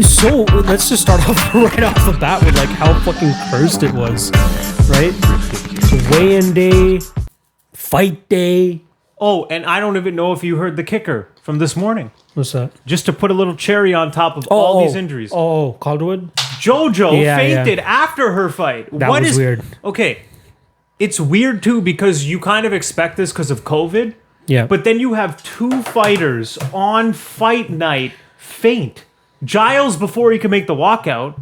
So let's just start off right off the bat with like how fucking cursed it was, right? Weigh-in day, fight day. Oh, and I don't even know if you heard the kicker from this morning. What's that? Just to put a little cherry on top of all these injuries. Caldwood? JoJo fainted after her fight. That was weird. Okay, it's weird too because you kind of expect this because of COVID. Yeah. But then you have two fighters on fight night faint. Giles before he could make the walkout,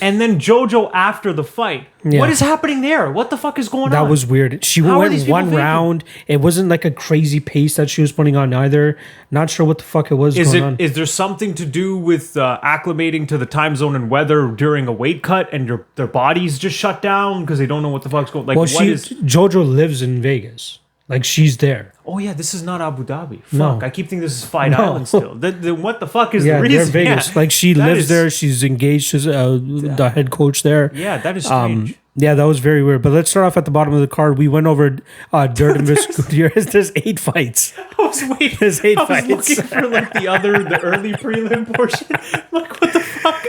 and then JoJo after the fight. Yeah. What is happening there? What the fuck is going on? That was weird. She went one round. It wasn't like a crazy pace that she was putting on either. Not sure what the fuck it was going on. Is there something to do with acclimating to the time zone and weather during a weight cut and their bodies just shut down because they don't know what the fuck's going on? Like, JoJo lives in Vegas. Like, she's there. Oh, yeah, this is not Abu Dhabi. Fuck, no. I keep thinking this is Fight Island still. What the fuck is the reason? They're Vegas. Yeah. Like, she lives there. She's engaged as the head coach there. Yeah, that is strange. Yeah, that was very weird. But let's start off at the bottom of the card. We went over Darren versus Gutierrez. There's 8 fights. I was waiting. There's 8 fights. I was looking for like the early prelim portion. Like, what the fuck?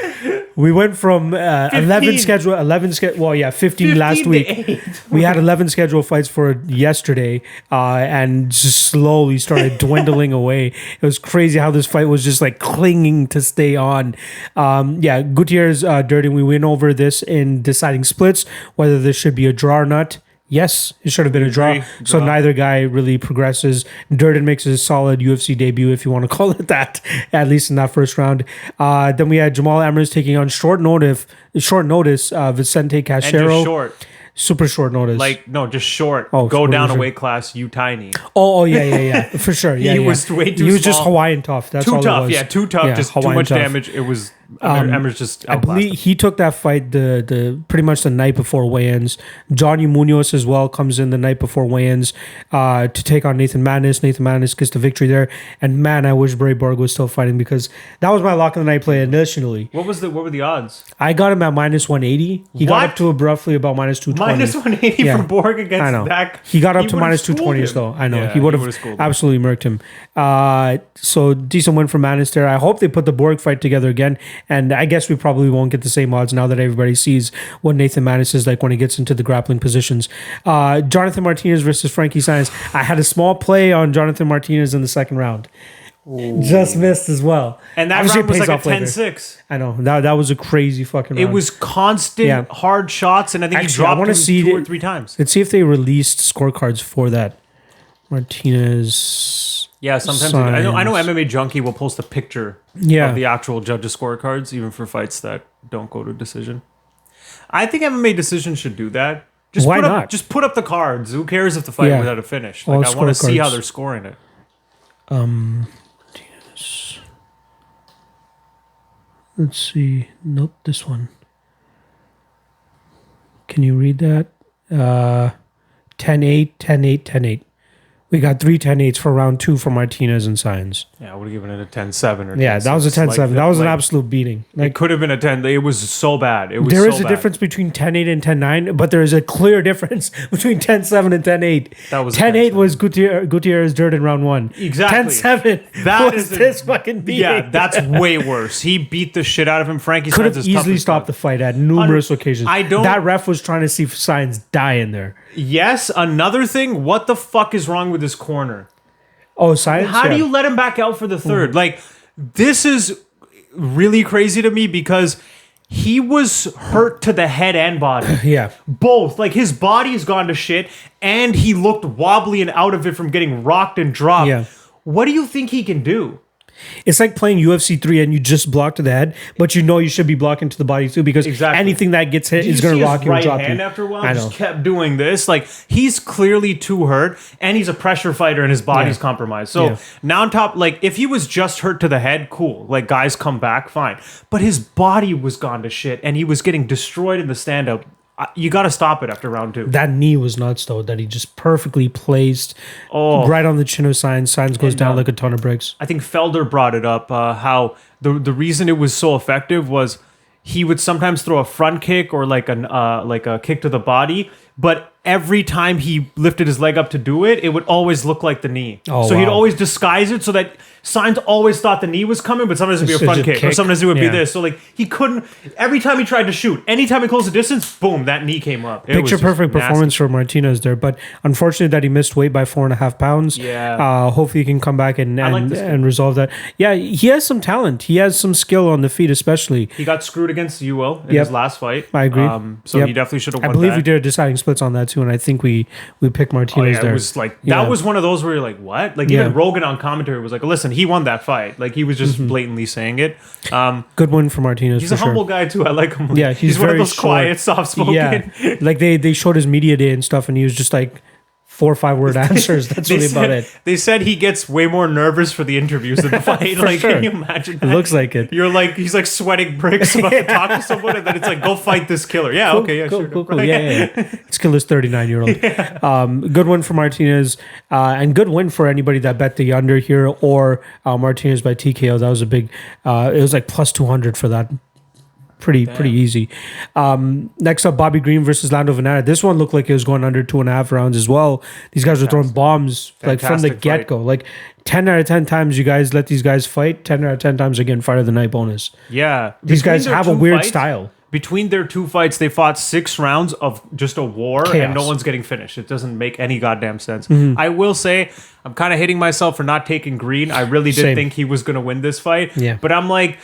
We went from 11 schedule. Well, yeah, 15 last week. We had 11 scheduled fights for yesterday, and just slowly started dwindling away. It was crazy how this fight was just like clinging to stay on. Yeah, Gutierrez, Darren. We went over this in deciding splits. Whether this should be a draw or not. Yes, it should have been a draw. So neither guy really progresses. Darren makes a solid UFC debut, if you want to call it that, at least in that first round. Then we had Jamal Amers taking on short notice Vicente Cachero. And just short. Super short notice. Like, no, just short. Oh, go down a weight class, you tiny. Oh, yeah. For sure. Yeah, he was way too small. He was just Hawaiian tough. That's all it was. Yeah, too tough. Just Hawaiian too much damage. It was... Amers just outclassed. I believe he took that fight the pretty much the night before weigh-ins. Johnny Munoz as well comes in the night before weigh-ins to take on Nathan Madness. Nathan Madness gets the victory there. And man, I wish Bray Borg was still fighting because that was my lock of the night play initially. What were the odds? I got him at minus 180. He got up to roughly about minus 220. Minus 180 for Borg against Dak. He got up to minus 220 though. I know. He would have absolutely murked him. So decent win for Madness there. I hope they put the Borg fight together again. And I guess we probably won't get the same odds now that everybody sees what Nathan Madness is like when he gets into the grappling positions. Jonathan Martinez versus Frankie Saenz. I had a small play on Jonathan Martinez in the second round. Ooh. Just missed as well. And that round was like a 10-6. I know. That was a crazy fucking round. It was constant hard shots, and I think he dropped him 2 or 3 times. Let's see if they released scorecards for that. Martinez... Yeah, sometimes I know MMA Junkie will post a picture of the actual judges' scorecards, even for fights that don't go to decision. I think MMA Decision should do that. Why not? Just put up the cards. Who cares if the fight without a finish? Like, I want to see how they're scoring it. Let's see. Nope, this one. Can you read that? 10-8, 10-8, 10-8. We got 3 10-8s for round 2 for Martinez and Saenz. Yeah, I would have given it a 10-7 or 10-6. Yeah, that was a 10-7. That was an absolute beating. It could have been a 10. It was so bad. There is a difference between 10-8 and 10-9, but there is a clear difference between 10-7 and 10-8. That was 10-8 was Gutierrez dirt in round 1. Exactly. 10-7 was this fucking beating. Yeah, that's way worse. He beat the shit out of him. Frankie could have easily stopped the fight at numerous occasions. That ref was trying to see Saenz die in there. Yes, another thing, what the fuck is wrong with his corner? Oh, Saenz? How do you let him back out for the third? Like, this is really crazy to me because he was hurt to the head and body. Yeah. Both. Like, his body's gone to shit, and he looked wobbly and out of it from getting rocked and dropped. Yeah. What do you think he can do? It's like playing UFC 3 and you just block to the head, but you know you should be blocking to the body too because anything that gets hit is going to rock you and drop you. Hand after a while just kept doing this. Like, he's clearly too hurt, and he's a pressure fighter, and his body's compromised. So now on top, like, if he was just hurt to the head, cool. Like, guys come back, fine. But his body was gone to shit, and he was getting destroyed in the stand-up. You got to stop it after round 2. That knee was nuts, though, that he just perfectly placed right on the chin of Saenz. Saenz goes down like a ton of bricks. I think Felder brought it up, how the reason it was so effective was he would sometimes throw a front kick or like a kick to the body, but every time he lifted his leg up to do it, it would always look like the knee. So he'd always disguise it so that Signs always thought the knee was coming, but sometimes it'd be a front kick, or sometimes it would be this. So like he couldn't. Every time he tried to shoot, anytime he closed the distance, boom, that knee came up. Picture perfect performance for Martinez there, but unfortunate that he missed weight by 4.5 pounds. Yeah. Hopefully he can come back and resolve that. Yeah, he has some talent. He has some skill on the feet, especially. He got screwed against Ewell in his last fight. I agree. So he definitely should have won. I believe we did a deciding splits on that too, and I think we picked Martinez there. It was like that was one of those where you're like, what? Like even Rogan on commentary was like, listen, he won that fight. Like he was just blatantly saying it. Good win for Martinez. He's a humble guy too. I like him. Yeah, he's one of those quiet, soft-spoken. Yeah, like they showed his media day and stuff, and he was just like 4 or 5 word answers. That's really about it. They said he gets way more nervous for the interviews than the fight. Like, can you imagine that? It looks like it. You're like, he's like sweating bricks about to talk to someone, and then it's like, go fight this killer. Yeah, cool, okay, yeah, cool, sure. Cool, cool. Yeah. It's killer's 39-year-old. Good win for Martinez, and good win for anybody that bet the under here or Martinez by TKO. That was a big. It was like plus 200 for that. Pretty easy. Next up, Bobby Green versus Lando Venata. This one looked like it was going under 2.5 rounds as well. These guys were throwing bombs like from the get-go. Like 10 out of 10 times you guys let these guys fight. 10 out of 10 times again fight of the night bonus. Yeah, these guys have a weird style. Between their 2 fights, they fought 6 rounds of just a war, Chaos. And no one's getting finished. It doesn't make any goddamn sense. I will say, I'm kind of hitting myself for not taking Green. I really did think he was going to win this fight. Yeah. But I'm like.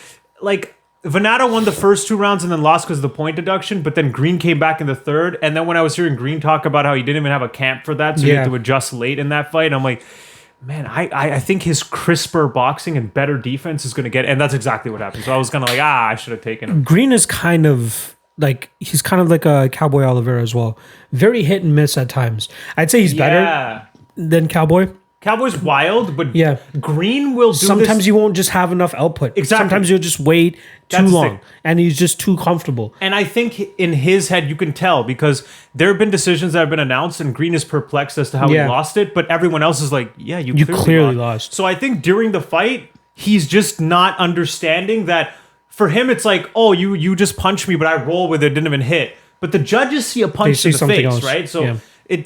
Venata won the first 2 rounds and then lost because of the point deduction, but then Green came back in the third. And then when I was hearing Green talk about how he didn't even have a camp for that, so he had to adjust late in that fight, I'm like, man, I think his crisper boxing and better defense is going to get, and that's exactly what happened. So I was kind of like, I should have taken him. Green is kind of like, he's kind of like a Cowboy Oliveira as well. Very hit and miss at times. I'd say he's better than Cowboy. Cowboy's wild, but Green will do sometimes you won't just have enough output. Exactly. Sometimes you'll just wait too long, and he's just too comfortable. And I think in his head, you can tell because there have been decisions that have been announced, and Green is perplexed as to how he lost it, but everyone else is like, yeah, you clearly lost. So I think during the fight, he's just not understanding that for him, it's like, oh, you just punched me, but I roll with it, didn't even hit. But the judges see a punch in the face, right? So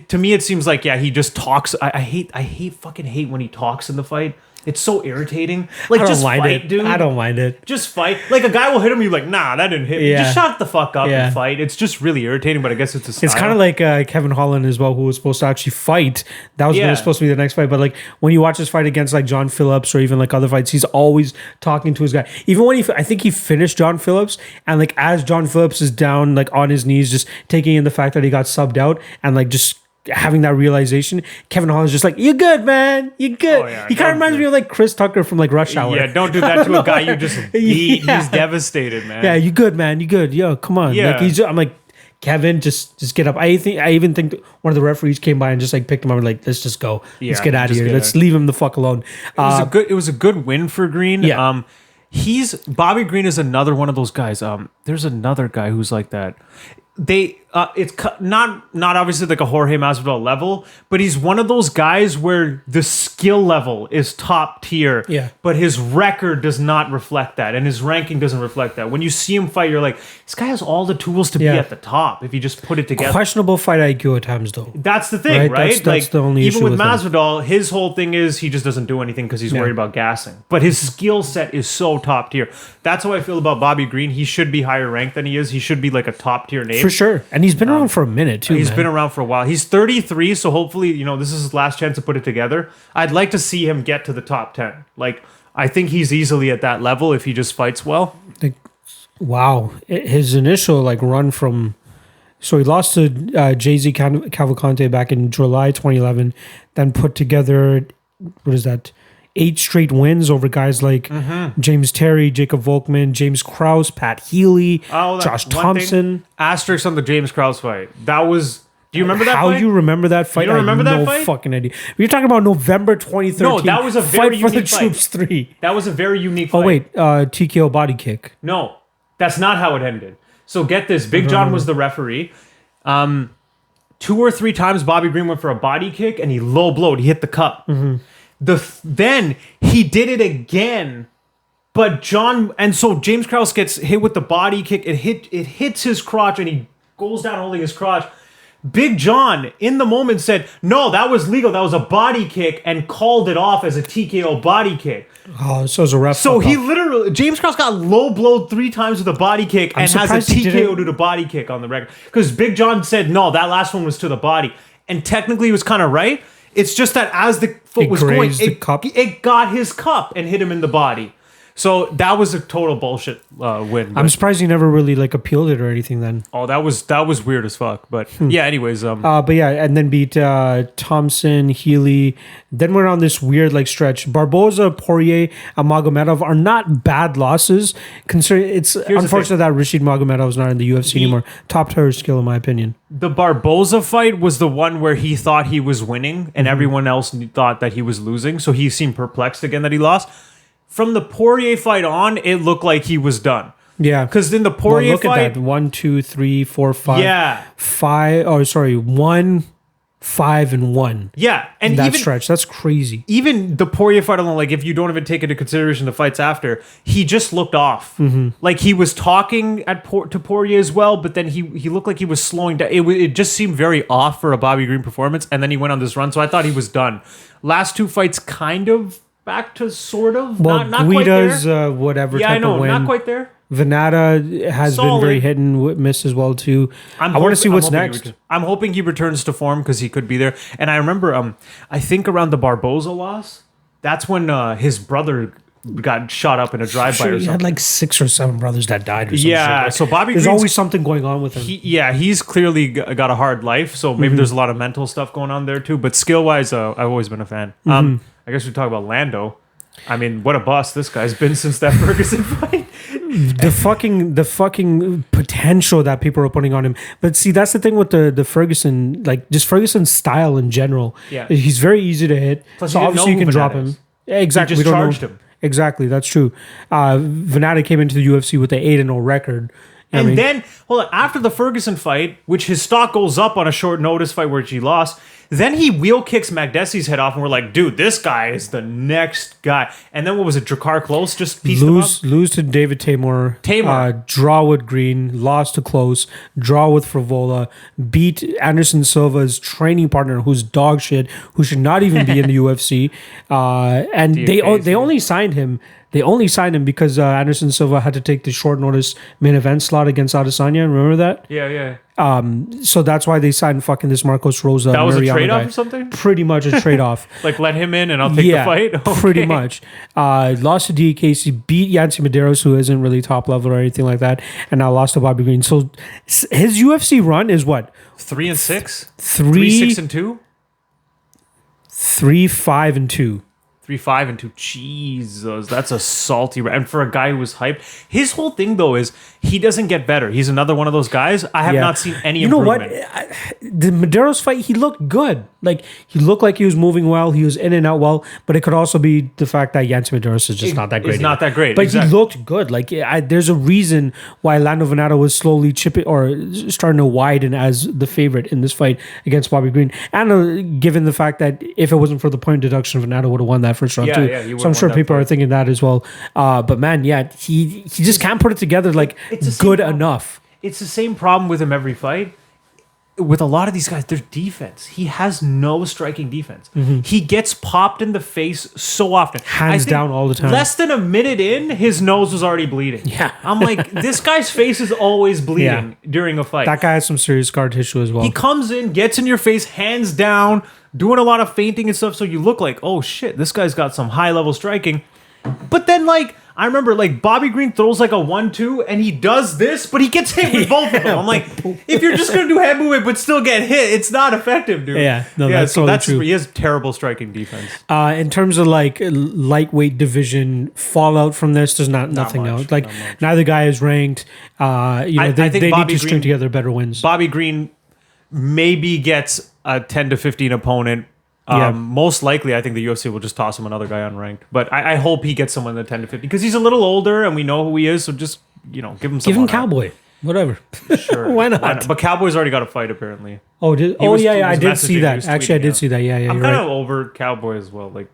to me, it seems like, he just talks. I fucking hate when he talks in the fight. It's so irritating. Like, just fight, dude. I don't mind it. Just fight. Like, a guy will hit him, you're like, nah, that didn't hit me. Just shut the fuck up and fight. It's just really irritating, but I guess it's a style. It's kind of like Kevin Holland as well, who was supposed to actually fight. That was supposed to be the next fight. But, like, when you watch his fight against, like, John Phillips or even, like, other fights, he's always talking to his guy. Even when I think he finished John Phillips, and, like, as John Phillips is down, like, on his knees, just taking in the fact that he got subbed out and, like, just having that realization, Kevin Holland's just like, "You're good, man. You're good." He kind of reminds me of like Chris Tucker from like Rush Hour. Yeah, don't do that to a guy you just beat. He's devastated, man. Yeah, you good, man. You good. Yo, come on. Yeah. Like I'm like, Kevin, just get up. I even think one of the referees came by and just like picked him up and like, let's just go. Let's get out of here. Let's leave him the fuck alone. It was a good win for Green. Yeah. Bobby Green is another one of those guys. There's another guy who's like that. It's not obviously like a Jorge Masvidal level, but he's one of those guys where the skill level is top tier. Yeah. But his record does not reflect that, and his ranking doesn't reflect that. When you see him fight, you're like, this guy has all the tools to be at the top if you just put it together. Questionable fight IQ at times, though. That's the thing, right? That's the only issue even with him. Masvidal, his whole thing is he just doesn't do anything because he's worried about gassing. But his skill set is so top tier. That's how I feel about Bobby Green. He should be higher ranked than he is. He should be like a top tier name. For sure. And he's been around for a minute, too. He's been around for a while. He's 33, so hopefully, this is his last chance to put it together. I'd like to see him get to the top 10. Like, I think he's easily at that level if he just fights well. Wow. His initial, like, run from... So he lost to Jay-Z Cavalcante back in July 2011, then put together, 8 straight wins over guys like James Terry, Jacob Volkman, James Krause, Pat Healy, Josh Thompson. Asterisk on the James Krause fight. That was... Do you remember that fight? How you remember that fight? You don't remember that fight? No fucking idea. You're talking about November 2013. No, that was a very Fight for unique the Troops 3. That was a very unique fight. Oh, wait. TKO body kick. No, that's not how it ended. So get this. Big John was the referee. 2 or 3 times Bobby Green went for a body kick and he low blowed. He hit the cup. Then he did it again, but so James Krause gets hit with the body kick. It hits his crotch and he goes down holding his crotch. Big John, in the moment, said, no, that was legal. That was a body kick, and called it off as a TKO body kick. Oh, so it was a ref. So he literally, James Krause got low blowed 3 times with a body kick and has a TKO to the body kick on the record. Because Big John said, no, that last one was to the body. And technically he was kind of right. It's just that as the foot was going, it got his cup and hit him in the body. So that was a total bullshit win. I'm surprised he never really like appealed it or anything then. Oh, that was weird as fuck. But yeah, anyways. But yeah, and then beat Thompson, Healy. Then we're on this weird like stretch. Barboza, Poirier, and Magomedov are not bad losses. Considering it's unfortunate that Rashid Magomedov is not in the UFC anymore. Top tier skill in my opinion. The Barboza fight was the one where he thought he was winning and everyone else thought that he was losing. So he seemed perplexed again that he lost. From the Poirier fight on, it looked like he was done. Yeah. Because in the Poirier fight... Look at that. 1, 2, 3, 4, 5. Yeah. 1, 5, and 1. Yeah. And that stretch. That's crazy. Even the Poirier fight alone, like if you don't even take into consideration the fights after, he just looked off. Like he was talking to Poirier as well, but then he looked like he was slowing down. It just seemed very off for a Bobby Green performance, and then he went on this run, so I thought he was done. Last 2 fights kind of... back to sort of. Well, not Guida's quite there. whatever yeah, type I know, of win. not quite there. Venata has been very hit and miss as well too. I want to see what's next. I'm hoping he returns to form because he could be there. And I remember, I think around the Barboza loss, that's when his brother got shot up in a drive-by or something. He had like 6 or 7 brothers that died or something. Yeah, like, so Bobby there's Green's, always something going on with him. He's clearly got a hard life, so maybe there's a lot of mental stuff going on there too. But skill-wise, I've always been a fan. I guess we talk about Lando. I mean, what a boss this guy's been since that Ferguson fight. The fucking potential that people are putting on him. But see, that's the thing with the Ferguson, like just Ferguson's style in general. Yeah. He's very easy to hit. Plus, so obviously you can drop him. Yeah, exactly. He just charged him. Exactly, that's true. Venata came into the UFC with an 8-0 record. And then, hold on, after the Ferguson fight, which his stock goes up on a short notice fight where he lost, then he wheel kicks Magdessi's head off, and we're like, dude, this guy is the next guy. And then what was it, Drakkar Close just pieced him up? Lose to David Tamor. Draw with Green, lost to Close, draw with Frivola, beat Anderson Silva's training partner, who's dog shit, who should not even be in the UFC. And they only signed him. They only signed him because Anderson Silva had to take the short notice main event slot against Adesanya. Remember that? Yeah. So that's why they signed fucking this Marcos Rosa. That was Mariano a trade-off guy. or something? Pretty much a trade-off. Like, let him in and I'll take the fight? Okay. Pretty much. Lost to D.K.C., beat Yancy Medeiros, who isn't really top level or anything like that, and now lost to Bobby Green. So his UFC run is what? 3-6? 3-6-2? 3-5-2. 3-5-2. Jesus, that's a salty. And for a guy who was hyped, his whole thing though is he doesn't get better. He's another one of those guys. I have not seen any improvement. You know what? The Medeiros fight, he looked good. Like he looked like he was moving well. He was in and out well. But it could also be the fact that Yancy Medeiros is just not that great. He's not that great. But he looked good. Like there's a reason why Lando Venata was slowly chipping or starting to widen as the favorite in this fight against Bobby Green. And given the fact that if it wasn't for the point deduction, Venata would have won that first round too. Yeah, so I'm sure people are thinking that as well. But man, he just can't put it together like good enough. It's the same problem with him every fight. With a lot of these guys, their defense. He has no striking defense. He gets popped in the face so often. Hands down all the time. Less than a minute in, his nose was already bleeding. Yeah. I'm like, this guy's face is always bleeding during a fight. That guy has some serious scar tissue as well. He comes in, gets in your face, hands down, doing a lot of feinting and stuff, so you look like, oh shit, this guy's got some high-level striking. But then, like, I remember, like, Bobby Green throws, like, a 1-2, and he does this, but he gets hit with both of them. I'm like, if you're just going to do head movement but still get hit, it's not effective, dude. That's totally true. He has terrible striking defense. In terms of, like, lightweight division fallout from this, there's nothing else. Like, neither guy is ranked. They need to string together better wins. Bobby Green maybe gets a 10 to 15 opponent. Most likely, I think the UFC will just toss him another guy unranked. But I hope he gets someone in the 10 to 50 because he's a little older and we know who he is. So just, give him some. Give him Cowboy. Whatever. Sure. Why not? But Cowboy's already got a fight, apparently. I did see that. Actually, I did see that. Yeah. I'm kind of over Cowboy as well. Like,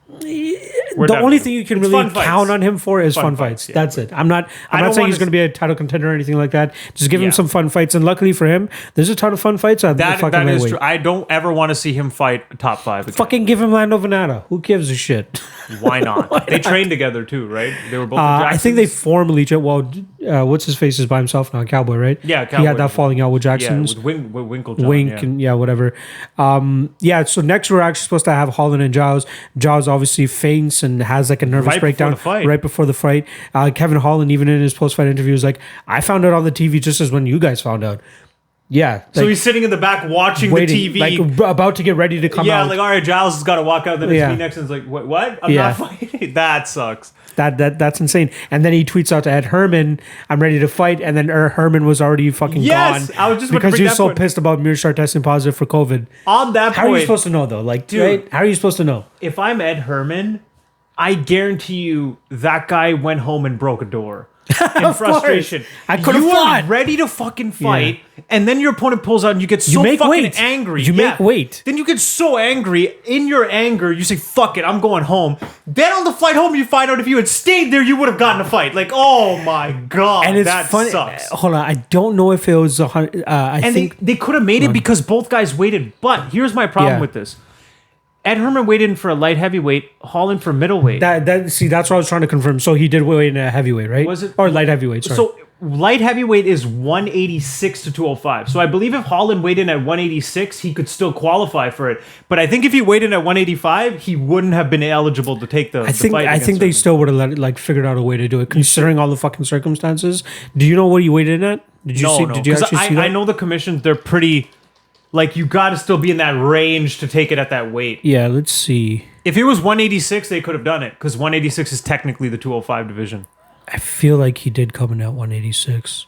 The only thing you can really count on him for is fun fights. Yeah. That's it. I'm not saying he's going to be a title contender or anything like that. Just give him some fun fights. And luckily for him, there's a ton of fun fights at the fucking that is lightweight. true. I don't ever want to see him fight top 5 again. Fucking give him Lando Venata. Who gives a shit? Why not? They trained together too, right? They were both I think they formally... Well, what's his face is by himself now? Cowboy, right? Yeah, Cowboy. He had that falling out with Jackson's. Yeah, with Winklejohn. Wink and whatever. So next we're actually supposed to have Holland and Giles. Giles obviously faints and has like a nervous breakdown right before the fight. Kevin Holland, even in his post-fight interview, is like, I found out on the TV just as when you guys found out. Yeah. So he's sitting in the back watching the TV. Like about to get ready to come out. Yeah, like, all right, Giles has got to walk out. Then it's me next. And it's like, what? I'm not fighting. That sucks. That's insane. And then he tweets out to Ed Herman, I'm ready to fight. And then Herman was already fucking gone. I was just because he was so pissed about Mearshart testing positive for COVID. On that point. How are you supposed to know, though? Like, dude, right? How are you supposed to know? If I'm Ed Herman, I guarantee you that guy went home and broke a door. In frustration. I could have fought. You are ready to fucking fight, and then your opponent pulls out and you get so fucking angry. You make weight. Then you get so angry. In your anger, you say, fuck it, I'm going home. Then on the flight home, you find out if you had stayed there, you would have gotten a fight. Like, oh my God, and it's that funny. Sucks. Hold on, I don't know if it was... I think they could have made it because both guys waited. But here's my problem with this. Ed Herman weighed in for a light heavyweight, Holland for middleweight. That's what I was trying to confirm. So he did weigh in a heavyweight, right? Was it? Or light heavyweight, sorry. So light heavyweight is 186 to 205. So I believe if Holland weighed in at 186, he could still qualify for it. But I think if he weighed in at 185, he wouldn't have been eligible to take the fight. I think they still would have figured out a way to do it, considering all the fucking circumstances. Do you know what he weighed in at? Did you see that? I know the commissions, they're pretty... Like, you got to still be in that range to take it at that weight. Yeah, let's see. If it was 186, they could have done it, because 186 is technically the 205 division. I feel like he did come in at 186.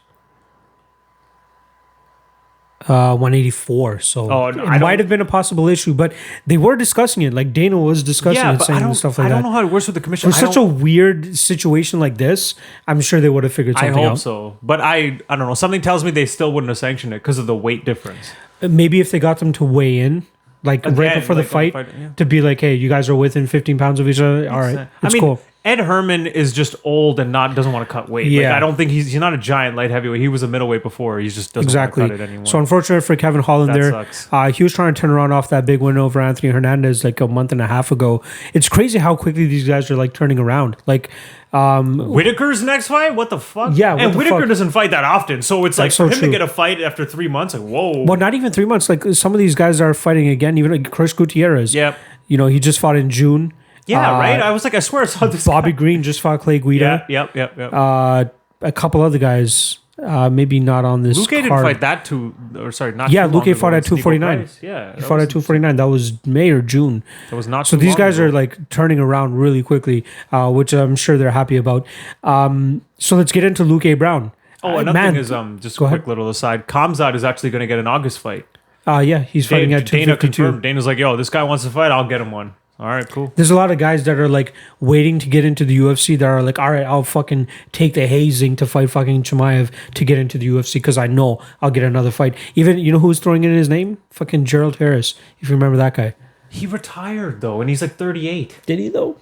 184. So it might have been a possible issue, but they were discussing it. Like, Dana was discussing it, saying stuff like that. I don't know how it works with the commission. For such a weird situation like this, I'm sure they would have figured something out. I hope so. But I don't know. Something tells me they still wouldn't have sanctioned it because of the weight difference. Maybe if they got them to weigh in, like right before the fight, to be like, hey, you guys are within 15 pounds of each other. All right, it's cool. Ed Herman is just old and doesn't want to cut weight. Yeah. Like, I don't think he's not a giant light heavyweight. He was a middleweight before. He just doesn't want to cut it anymore. So unfortunate for Kevin Holland he was trying to turn around off that big win over Anthony Hernandez like a month and a half ago. It's crazy how quickly these guys are like turning around. Like Whitaker's next fight? What the fuck? Yeah, and Whitaker doesn't fight that often, so it's like for him to get a fight after 3 months, like whoa. Well, not even 3 months. Like some of these guys are fighting again. Even like Chris Gutierrez. Yep. You know, he just fought in June. Yeah, right. I was like, I swear I saw this. Bobby Green just fought Clay Guida. Yep. A couple other guys, maybe not on this. Luque didn't fight that not. Yeah, Luque fought at 249. Yeah, he fought at 249. That was May or June. That was not. So these guys are like turning around really quickly, which I'm sure they're happy about. So let's get into Luque Brown. Oh, another thing is just a quick little aside. Kamzat is actually going to get an August fight. Yeah, he's fighting at 252. Dana's like, yo, this guy wants to fight. I'll get him one. All right, cool. There's a lot of guys that are like waiting to get into the UFC that are like, all right, I'll fucking take the hazing to fight fucking Chimaev to get into the UFC because I know I'll get another fight. Even, you know who's throwing in his name? Fucking Gerald Harris, if you remember that guy. He retired though, and he's like 38. Did he though?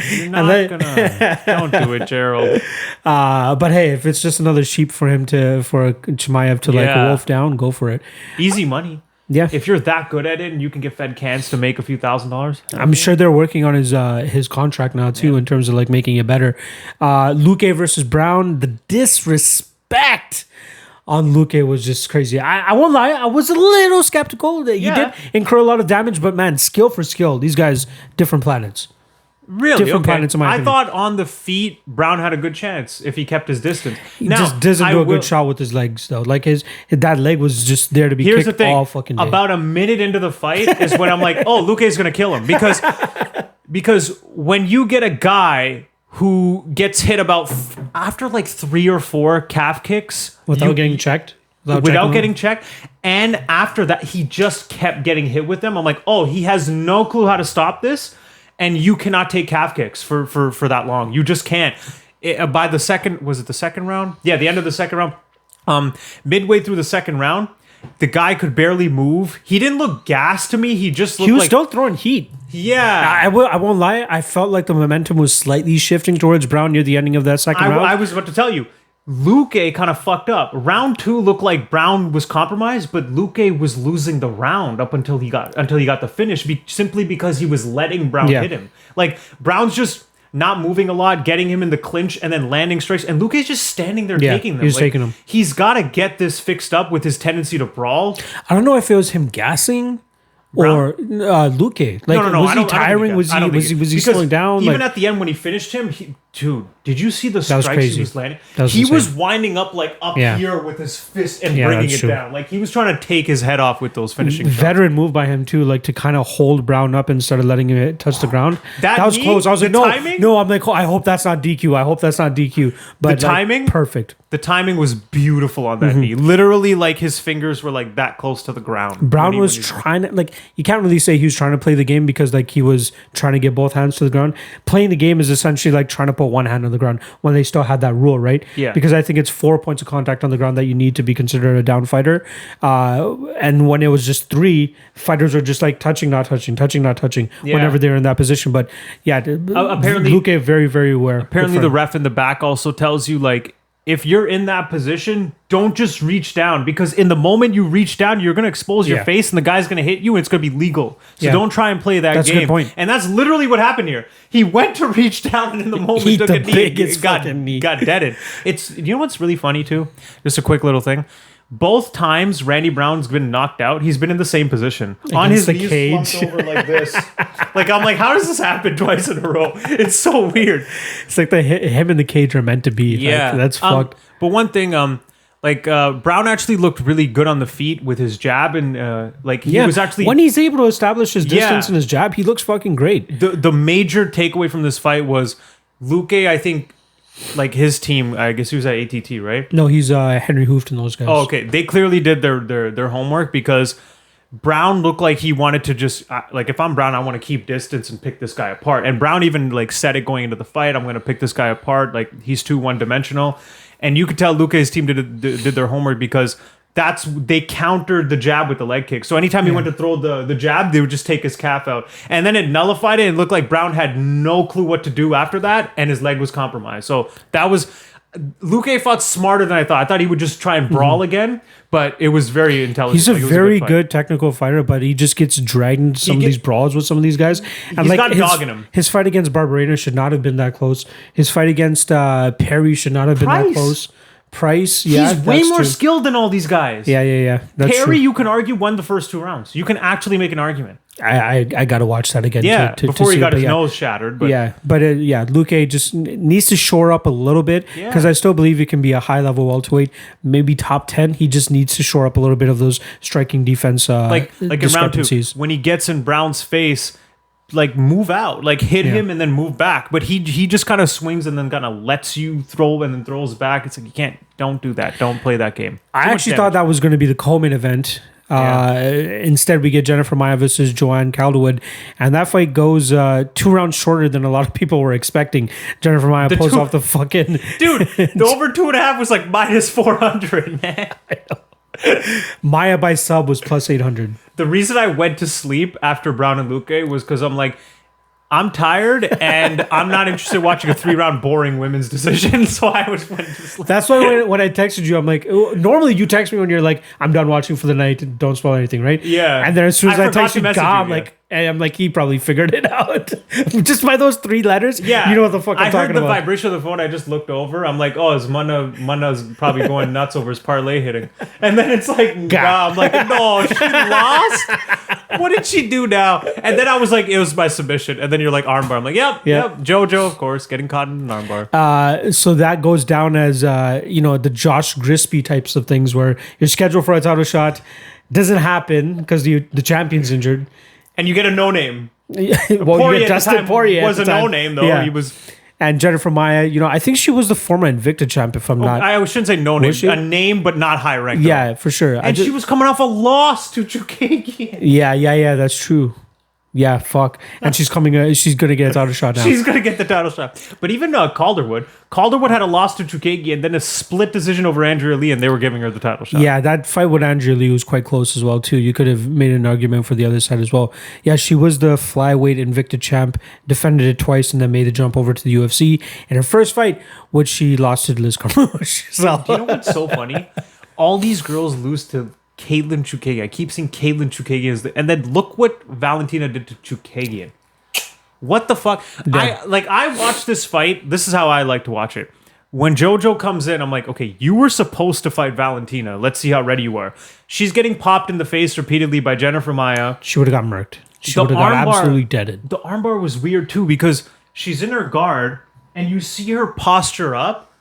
You're not gonna. Don't do it, Gerald. But hey, if it's just another sheep for Chimaev to like wolf down, go for it. Easy money. Yeah, if you're that good at it and you can get fed cans to make a few $1,000s, I'm sure they're working on his contract now too in terms of like making it better. Luque versus Brown, the disrespect on Luque was just crazy. I won't lie, I was a little skeptical that he did incur a lot of damage, but man, skill for skill, these guys different planets. Really? Different planets in my opinion. I thought on the feet, Brown had a good chance if he kept his distance. He just doesn't do a good shot with his legs, though. Like that leg was just there to be kicked all fucking day. About a minute into the fight is when I'm like, oh, Luque's going to kill him. Because when you get a guy who gets hit after like 3 or 4 calf kicks. Without getting checked? Without getting checked. And after that, he just kept getting hit with them. I'm like, oh, he has no clue how to stop this. And you cannot take calf kicks for that long. You just can't. By the second, was it the second round? Yeah, the end of the second round. Midway through the second round, the guy could barely move. He didn't look gassed to me. He just looked he was still throwing heat. Yeah. I won't lie. I felt like the momentum was slightly shifting towards Brown near the ending of that second round. I was about to tell you. Luque kind of fucked up. Round 2 looked like Brown was compromised, but Luque was losing the round up until he got the finish, simply because he was letting Brown hit him. Like Brown's just not moving a lot, getting him in the clinch, and then landing strikes. And Luque's just standing there taking them. He's taking them. He's got to get this fixed up with his tendency to brawl. I don't know if it was him gassing. Or Luque. Like, no. Was he tiring? Was he slowing down? Even at the end when he finished him, dude, did you see the strikes he was landing? Was he was winding up like up here with his fist and bringing it down. Like he was trying to take his head off with those finishing shots. Veteran move by him too, like to kind of hold Brown up instead of letting him touch the ground. That was close. I was like, no. I'm like, I hope that's not DQ. But the timing, perfect. The timing was beautiful on that knee. Literally, like his fingers were like that close to the ground. Brown was trying to, like, you can't really say he was trying to play the game because like he was trying to get both hands to the ground. Playing the game is essentially like trying to put one hand on the ground when they still had that rule, right? Yeah. Because I think it's 4 points of contact on the ground that you need to be considered a down fighter. And when it was just 3, fighters were just like touching, not touching whenever they're in that position. But yeah, apparently Luque very, very aware. Apparently the ref in the back also tells you like, if you're in that position, don't just reach down, because in the moment you reach down, you're going to expose your face and the guy's going to hit you and it's going to be legal. So don't try and play that game. That's a good point. And that's literally what happened here. He went to reach down and in the moment he took a knee, got deaded. You know what's really funny too? Just a quick little thing. Both times Randy Brown's been knocked out, he's been in the same position. On his knees, slumped over like this. Like, I'm like, how does this happen twice in a row? It's so weird. It's like him and the cage are meant to be. Yeah. Like, that's fucked. But one thing, Brown actually looked really good on the feet with his jab, and he was actually, when he's able to establish his distance in his jab, he looks fucking great. The major takeaway from this fight was Luque, I think, like his team, I guess he was at ATT, right? No, he's Henry Hooft and those guys. Oh, okay. They clearly did their homework, because Brown looked like he wanted to just if I'm Brown, I want to keep distance and pick this guy apart. And Brown even like said it going into the fight, I'm going to pick this guy apart. Like, he's too one-dimensional. And you could tell Luque's team did their homework, because they countered the jab with the leg kick. So anytime he went to throw the jab, they would just take his calf out. And then it nullified it and looked like Brown had no clue what to do after that, and his leg was compromised. So that was... Luque fought smarter than I thought. I thought he would just try and brawl again, but it was very intelligent. He's a very good technical fighter, but he just gets dragged into some of these brawls with some of these guys. And he's got dog in him. His fight against Barberena should not have been that close. His fight against Perry should not have been that close. Price, he's way more skilled than all these guys. Yeah. That's Perry, true. You can argue, won the first 2 rounds. You can actually make an argument. I got to watch that again. Before he got his nose shattered. But Luque just needs to shore up a little bit, because I still believe he can be a high level welterweight, maybe top 10. He just needs to shore up a little bit of those striking defense like in round 2 when he gets in Brown's face. Like, move out, like hit him and then move back. But he just kind of swings and then kind of lets you throw and then throws back. It's like, don't do that. Don't play that game. I actually thought that was going to be the co-main event. Instead, we get Jennifer Maia versus Joanne Caldwood, and that fight goes 2 rounds shorter than a lot of people were expecting. Jennifer Maia pulls off the fucking... Dude, the over 2.5 was like minus 400, man. I know. Maia by sub was plus 800. The reason I went to sleep after Brown and Luque was because I'm like, I'm tired and I'm not interested in watching a 3-round boring women's decision, so I went to sleep. That's why when I texted you, I'm like, normally you text me when you're like, I'm done watching for the night, don't spoil anything, right? Yeah. And then as soon as I text you, I'm like, he probably figured it out. Just by those 3 letters, you know what the fuck I'm talking about. I heard the vibration of the phone, I just looked over, I'm like, oh, Mana's probably going nuts over his parlay hitting. And then it's like, I'm like, no, she lost? What did she do now? And then I was like, it was my submission. And then you're like, armbar. I'm like, yep. JoJo, of course, getting caught in an armbar. So that goes down as, the Josh Grisby types of things where you're scheduled for a title shot, doesn't happen because the champion's injured. And you get a no-name. Well, you get Dustin Poirier was a no-name, though. Yeah. He was... And Jennifer Maia, I think she was the former Invicta champ, if I'm not... I shouldn't say no name. A name, but not high rank. Yeah, for sure. And she was coming off a loss to Chukagian. Yeah, that's true. Yeah, fuck. And she's coming. She's gonna get a title shot now. She's gonna get the title shot. But even Calderwood had a loss to Chukagi and then a split decision over Andrea Lee, and they were giving her the title shot. Yeah, that fight with Andrea Lee was quite close as well too. You could have made an argument for the other side as well. Yeah, she was the flyweight Invicta champ, defended it twice, and then made the jump over to the UFC in her first fight, which she lost to Liz Carmouche. So. Do you know what's so funny? All these girls lose to Caitlin Chukagi. I keep seeing Caitlin Chukagi and then look what Valentina did to Chukagian. What the fuck? Yeah. I watched this fight. This is how I like to watch it. When JoJo comes in, I'm like, okay, you were supposed to fight Valentina. Let's see how ready you are. She's getting popped in the face repeatedly by Jennifer Maia. She would have got murked. She would have got absolutely deaded. The armbar was weird too because she's in her guard and you see her posture up,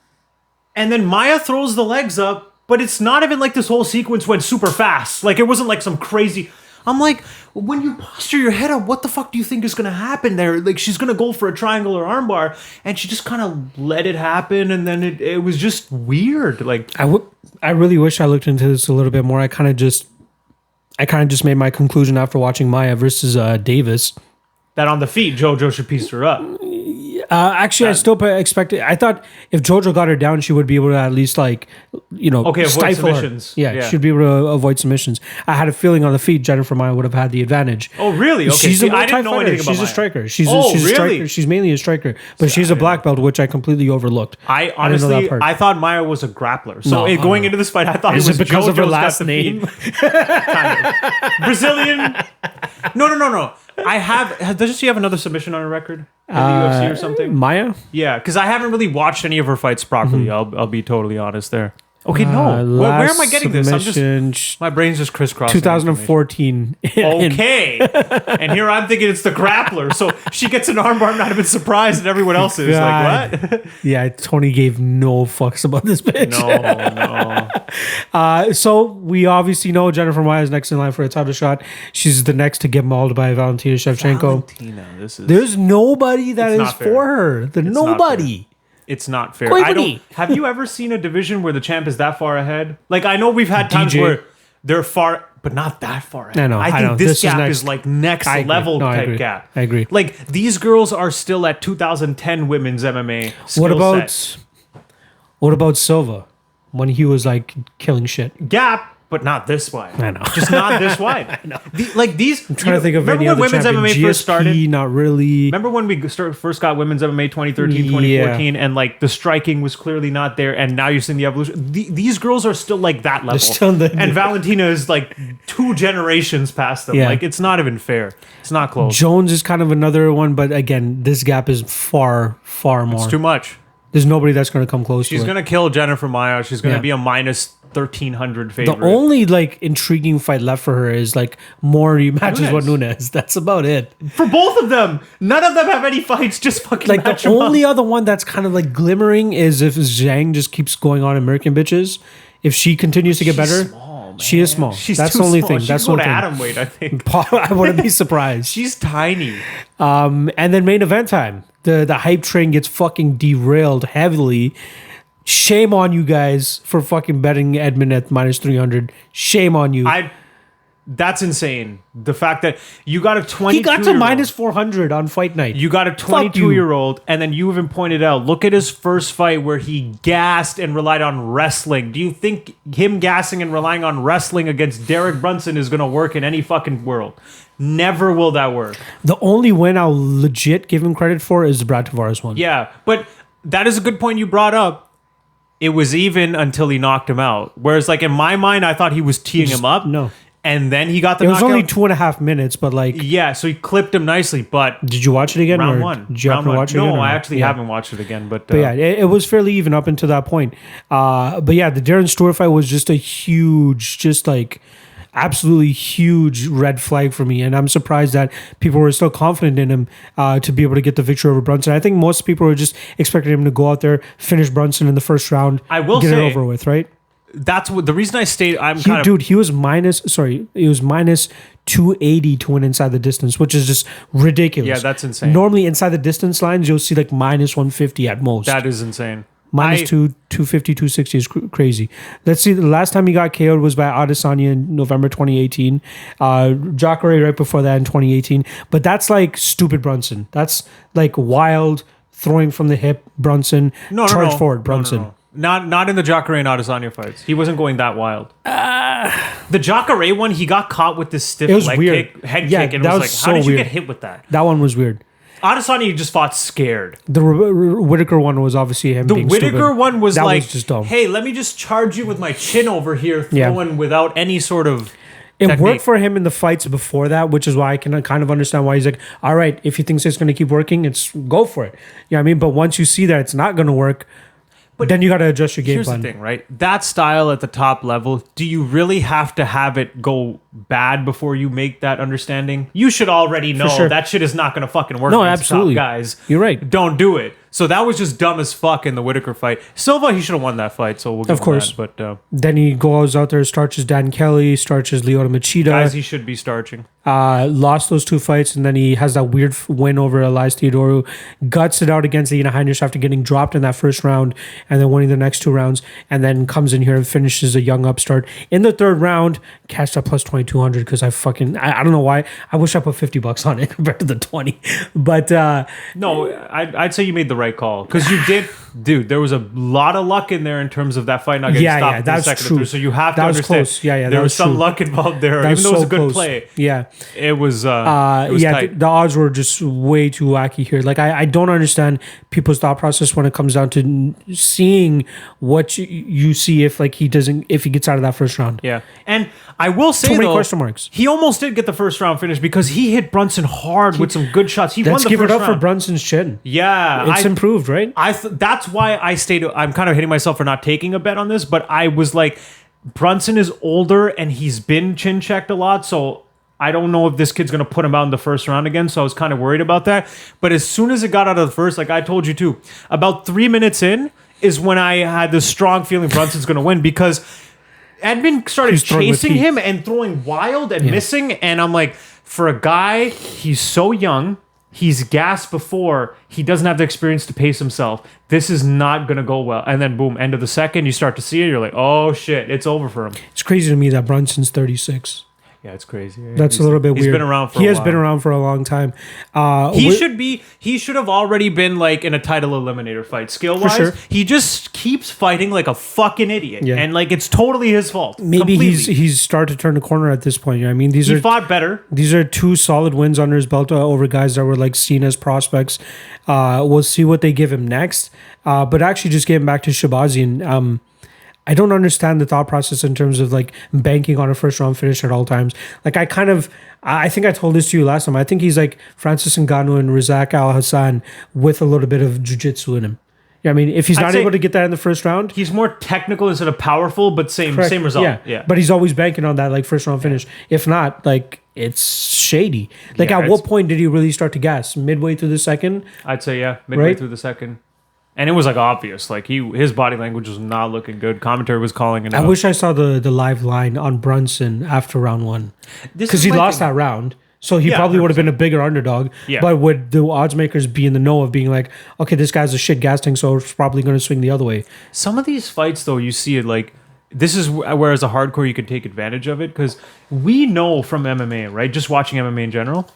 and then Maia throws the legs up. But it's not even like this whole sequence went super fast. Like, it wasn't like some crazy... I'm like, when you posture your head up, what the fuck do you think is going to happen there? Like, she's going to go for a triangle or armbar, and she just kind of let it happen, and then it was just weird. Like, I really wish I looked into this a little bit more. I kind of just made my conclusion after watching Maia versus Davis. That on the feet, JoJo should piece her up. Actually, I still expected. I thought if JoJo got her down, she would be able to at least avoid submissions. Yeah, she'd be able to avoid submissions. I had a feeling on the feet, Jennifer Maia would have had the advantage. Oh, really? Okay, she's I didn't know anything about She's a striker. She's a striker. She's mainly a striker, but she's a black belt, which I completely overlooked. I honestly, I thought Maia was a grappler. So going into this fight, I thought it was because JoJo's of her last name. Kind of. Brazilian. No. Doesn't she have another submission on her record in the UFC or something? Maia? Yeah, because I haven't really watched any of her fights properly. I'll be totally honest there. Okay, no. Where am I getting this? My brain's just crisscrossing. 2014. Okay. And here I'm thinking it's the grappler. So she gets an armbar, I'm not even surprised, and everyone else is like, what? Yeah, Tony gave no fucks about this bitch. No. So we obviously know Jennifer Maia is next in line for a title shot. She's the next to get mauled by Valentina Shevchenko. There's nobody that is for her. There's nobody. It's not fair. Have you ever seen a division where the champ is that far ahead? Like, I know we've had times where they're far, but not that far ahead. I think this gap is like next level type gap. I agree. Like, these girls are still at 2010 women's MMA What about Silva when he was like killing shit? Gap. But not this wide. I know. Just not this wide. I know. These. I'm trying to think of any other women's champion. MMA first started? Not really. Remember when we first got women's MMA 2013, 2014, and like the striking was clearly not there, and now you're seeing the evolution. These girls are still like that level. And Valentina is like 2 generations past them. Yeah. Like, it's not even fair. It's not close. Jones is kind of another one, but again, this gap is far, far more. It's too much. There's nobody that's going to come close to her. She's going to kill Jennifer Maia. She's going to be a minus 1,300 favorite. The only like intriguing fight left for her is like more rematches with Nunes. That's about it. For both of them, none of them have any fights. Just fucking like match the only other one that's kind of like glimmering is if Zhang just keeps going on American bitches. If she continues to get better, small, she is small. That's the only thing. That's the only thing. Atom weight, I think. I wouldn't be surprised. She's tiny. And then main event time. The hype train gets fucking derailed heavily. Shame on you guys for fucking betting Edmund at minus 300. Shame on you. That's insane. The fact that you got a 22 He got to minus 400 on fight night. You got a 22-year-old, and then you even pointed out, look at his first fight where he gassed and relied on wrestling. Do you think him gassing and relying on wrestling against Derek Brunson is going to work in any fucking world? Never will that work. The only win I'll legit give him credit for is the Brad Tavares one. Yeah, but that is a good point you brought up. It was even until he knocked him out. Whereas, like, in my mind, I thought he was teeing him up. No. And then he got the knockout. It was only 2.5 minutes, but like... Yeah, so he clipped him nicely, but... Did you watch it again? Round one. Did you happen to watch it again? No, I actually haven't watched it again, but yeah, it was fairly even up until that point. But yeah, the Darren Stewart fight was just a huge, just like... absolutely huge red flag for me, and I'm surprised that people were still confident in him to be able to get the victory over Brunson. I think most people were just expecting him to go out there, finish Brunson in the first round, get it over with, right? That's what the reason I stayed. He was minus 280 to win inside the distance, which is just ridiculous. Yeah, that's insane. Normally inside the distance lines, you'll see like minus 150 at most. That is insane. Minus 250, 260 is crazy. Let's see. The last time he got KO'd was by Adesanya in November 2018. Jacare right before that in 2018. But that's like stupid Brunson. That's like wild throwing from the hip Brunson. Charge forward Brunson. No. Not in the Jacare and Adesanya fights. He wasn't going that wild. The Jacare one, he got caught with this stiff leg kick, head kick, and it was like, how did you get hit with that? That one was weird. Adesanya just fought scared. The Whitaker one was obviously him being stupid. The Whitaker one was that like, was just dumb. Hey, let me just charge you with my chin over here, throwing without any sort of It worked for him in the fights before that, which is why I can kind of understand why he's like, all right, if he thinks it's going to keep working, it's go for it. You know what I mean? But once you see that it's not going to work, but then you got to adjust your game plan. Here's the thing, right? That style at the top level, do you really have to have it go bad before you make that understanding? You should already know that shit is not going to fucking work. No, absolutely. Top guys. You're right. Don't do it. So that was just dumb as fuck in the Whitaker fight. Silva, he should have won that fight, so we'll give him that. But then he goes out there, starches Dan Kelly, starches Lyoto Machida. Guys he should be starching. Lost those two fights, and then he has that weird win over Elias Theodorou. Guts it out against Ian Heinrich after getting dropped in that first round, and then winning the next two rounds, and then comes in here and finishes a young upstart. In the third round, cashed up plus 2,200 because I don't know why. I wish I put $50 on it compared to the 20. But no, I'd say you made the right call because you did, dude. There was a lot of luck in there in terms of that fight not getting stopped. That's second true. So you have to that was understand. Close. Yeah, there was some luck involved there, even though it was a good play. Yeah, it was. Tight. The odds were just way too wacky here. Like I don't understand people's thought process when it comes down to seeing what you see if he gets out of that first round. Yeah, and I will say too many question marks. He almost did get the first round finish because he hit Brunson hard with some good shots. He won the first round. Let's give it up for Brunson's chin. Yeah, it's improved, right? That's why I stayed. I'm kind of hitting myself for not taking a bet on this, but I was like, Brunson is older and he's been chin checked a lot, so I don't know if this kid's going to put him out in the first round again, so I was kind of worried about that. But as soon as it got out of the first, like I told you too, about 3 minutes in is when I had this strong feeling Brunson's going to win because Edmund started chasing him and throwing wild and missing, and I'm like, for a guy, he's so young, he's gassed before, he doesn't have the experience to pace himself. This is not going to go well. And then boom, end of the second, you start to see it, you're like, oh shit, it's over for him. It's crazy to me that Brunson's 36. Yeah, it's crazy. That's a little bit weird. He's been around for a while. He has been around for a long time. He should have already been like in a title eliminator fight. Skill-wise, he just keeps fighting like a fucking idiot. Yeah. And like it's totally his fault. Maybe he's started to turn the corner at this point. You know what I mean? He fought better. These are two solid wins under his belt over guys that were like seen as prospects. We'll see what they give him next. But actually just getting back to Shahbazyan, I don't understand the thought process in terms of like banking on a first round finish at all times. Like I think I told this to you last time. I think he's like Francis Ngannou and Razak Al Hassan with a little bit of jiu-jitsu in him. Yeah, I mean, if he's not able to get that in the first round, he's more technical instead of powerful, but same result. Yeah. But he's always banking on that like first round finish. If not, like it's shady. Like at what point did he really start to gas? Midway through the second? I'd say midway through the second. And it was like obvious, like his body language was not looking good. Commentary was calling it out. I wish I saw the live line on Brunson after round one, because he lost that round, so he probably would have been a bigger underdog. Yeah. But would the odds makers be in the know of being like, okay, this guy's a shit gas tank, so it's probably going to swing the other way? Some of these fights, though, you see it like this is where as a hardcore you could take advantage of it because we know from MMA, right? Just watching MMA in general.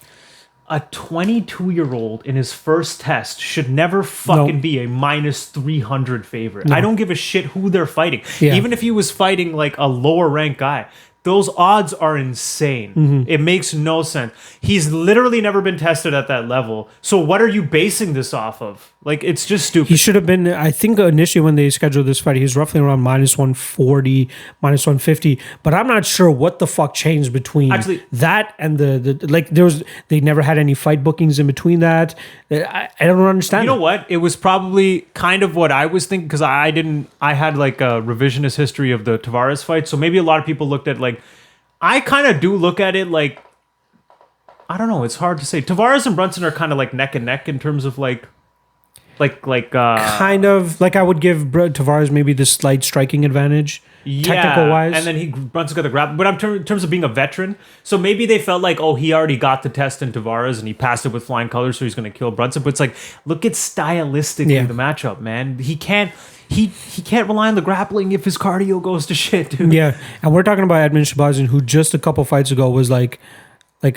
A 22-year-old in his first test should never fucking be a minus 300 favorite. No. I don't give a shit who they're fighting. Yeah. Even if he was fighting like a lower ranked guy, those odds are insane. Mm-hmm. It makes no sense. He's literally never been tested at that level. So what are you basing this off of? Like, it's just stupid. He should have been, I think initially when they scheduled this fight, he was roughly around minus 140, minus 150. But I'm not sure what the fuck changed between that and they never had any fight bookings in between that. I don't understand. You know what? It was probably kind of what I was thinking because I had like a revisionist history of the Tavares fight. So maybe a lot of people looked at like, I kind of do look at it like, I don't know. It's hard to say. Tavares and Brunson are kind of like neck and neck in terms of kind of like I would give Tavares maybe the slight striking advantage, technical wise, and then Brunson's got the grab. But in terms of being a veteran, so maybe they felt like, oh, he already got the test in Tavares and he passed it with flying colors, so he's going to kill Brunson. But it's like, look at stylistically the matchup, man. He can't. he can't rely on the grappling if his cardio goes to shit, dude. Yeah, and we're talking about Edmund Shahbazyan, who just a couple fights ago was like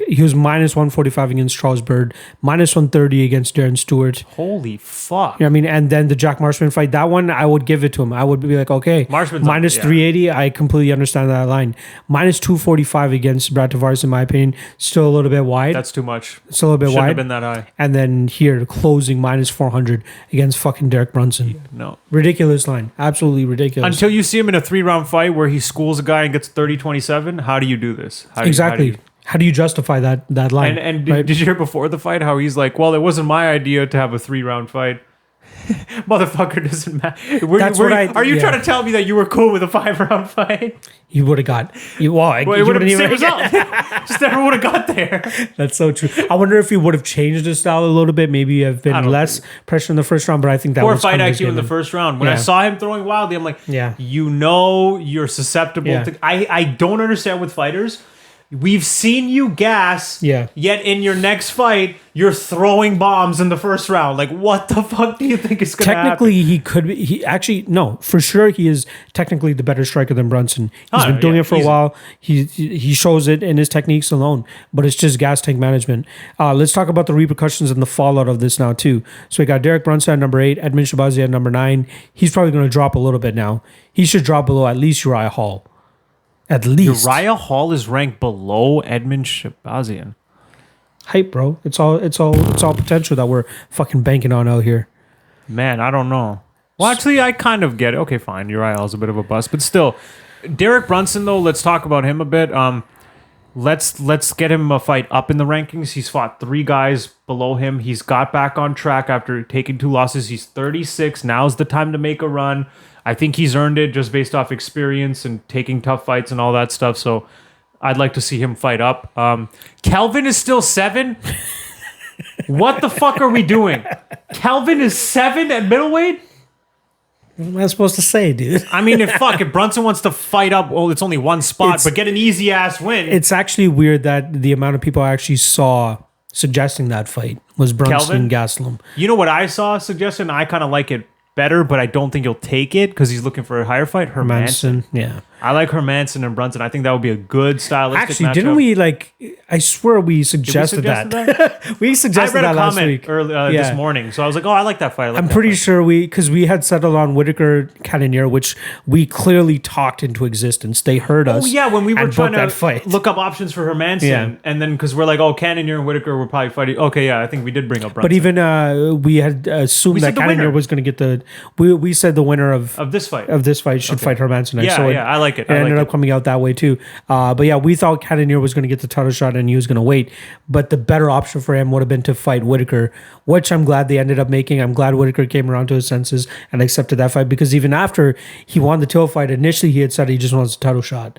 he was minus 145 against Charles Bird, minus 130 against Darren Stewart. Holy fuck. You know what I mean? And then the Jack Marshman fight, that one, I would give it to him. I would be like, okay, Marshman's minus 380, I completely understand that line. Minus 245 against Brad Tavares, in my opinion, still a little bit wide. That's too much. It's a little bit Shouldn't wide. have been that high. And then here, closing minus 400 against fucking Derek Brunson. No. Ridiculous line. Absolutely ridiculous. Until you see him in a 3-round fight where he schools a guy and gets 30-27, how do you do this? How do you justify that line? And right? did you hear before the fight how he's like, well, it wasn't my idea to have a 3-round fight. Motherfucker, doesn't matter. Are you trying to tell me that you were cool with a 5-round fight? You would have got it would have been the same result. Just never would have got there. That's so true. I wonder if he would have changed his style a little bit. Maybe have been less pressure in the first round. But I think that poor was fight IQ in the first round. When I saw him throwing wildly, I'm like, you're susceptible to. I don't understand with fighters. We've seen you gas, yet in your next fight, you're throwing bombs in the first round. Like, what the fuck do you think is going to happen? Technically, he could be. No, for sure, he is technically the better striker than Brunson. He's been doing it for a while. He shows it in his techniques alone, but it's just gas tank management. Let's talk about the repercussions and the fallout of this now, too. So we got Derek Brunson at number 8, Edmund Shahbazyan at number 9. He's probably going to drop a little bit now. He should drop below at least Uriah Hall. At least Uriah Hall is ranked below Edmund Shahbazyan. Hype, bro. It's all potential that we're fucking banking on out here. Man, I don't know. Well, actually, I kind of get it. Okay, fine. Uriah Hall's a bit of a bust, but still, Derek Brunson though. Let's talk about him a bit. Let's get him a fight up in the rankings. He's fought 3 guys below him. He's got back on track after taking 2 losses. He's 36. Now's the time to make a run. I think he's earned it just based off experience and taking tough fights and all that stuff. So I'd like to see him fight up. Kelvin is still 7. What the fuck are we doing? Kelvin is 7 at middleweight? What am I supposed to say, dude? I mean, if Brunson wants to fight up, well, it's only one spot, but get an easy ass win. It's actually weird that the amount of people I actually saw suggesting that fight was Brunson and Gastelum. You know what I saw suggesting? I kind of like it better, but I don't think he'll take it because he's looking for a higher fight. Hermanson. Yeah. I like Hermanson and Brunson. I think that would be a good stylistic Actually, matchup. didn't we I swear we suggested that. We suggested that last week. This morning. So I was like, oh, I like that fight. I'm pretty sure because we had settled on Whitaker Cannonier, which we clearly talked into existence. They heard us. Oh, yeah, when we were trying to fight. Look up options for Hermanson. And then because we're like, oh, Cannonier and Whitaker were probably fighting. Okay, yeah, I think we did bring up Brunson. But even we had assumed that Cannonier was going to get we said the winner of this fight should fight Hermanson. Yeah, I like it. It ended up coming out that way too. But yeah, we thought Cannonier was going to get the title shot and he was going to wait. But the better option for him would have been to fight Whitaker, which I'm glad they ended up making. I'm glad Whitaker came around to his senses and accepted that fight because even after he won the Till fight, initially he had said he just wants a title shot.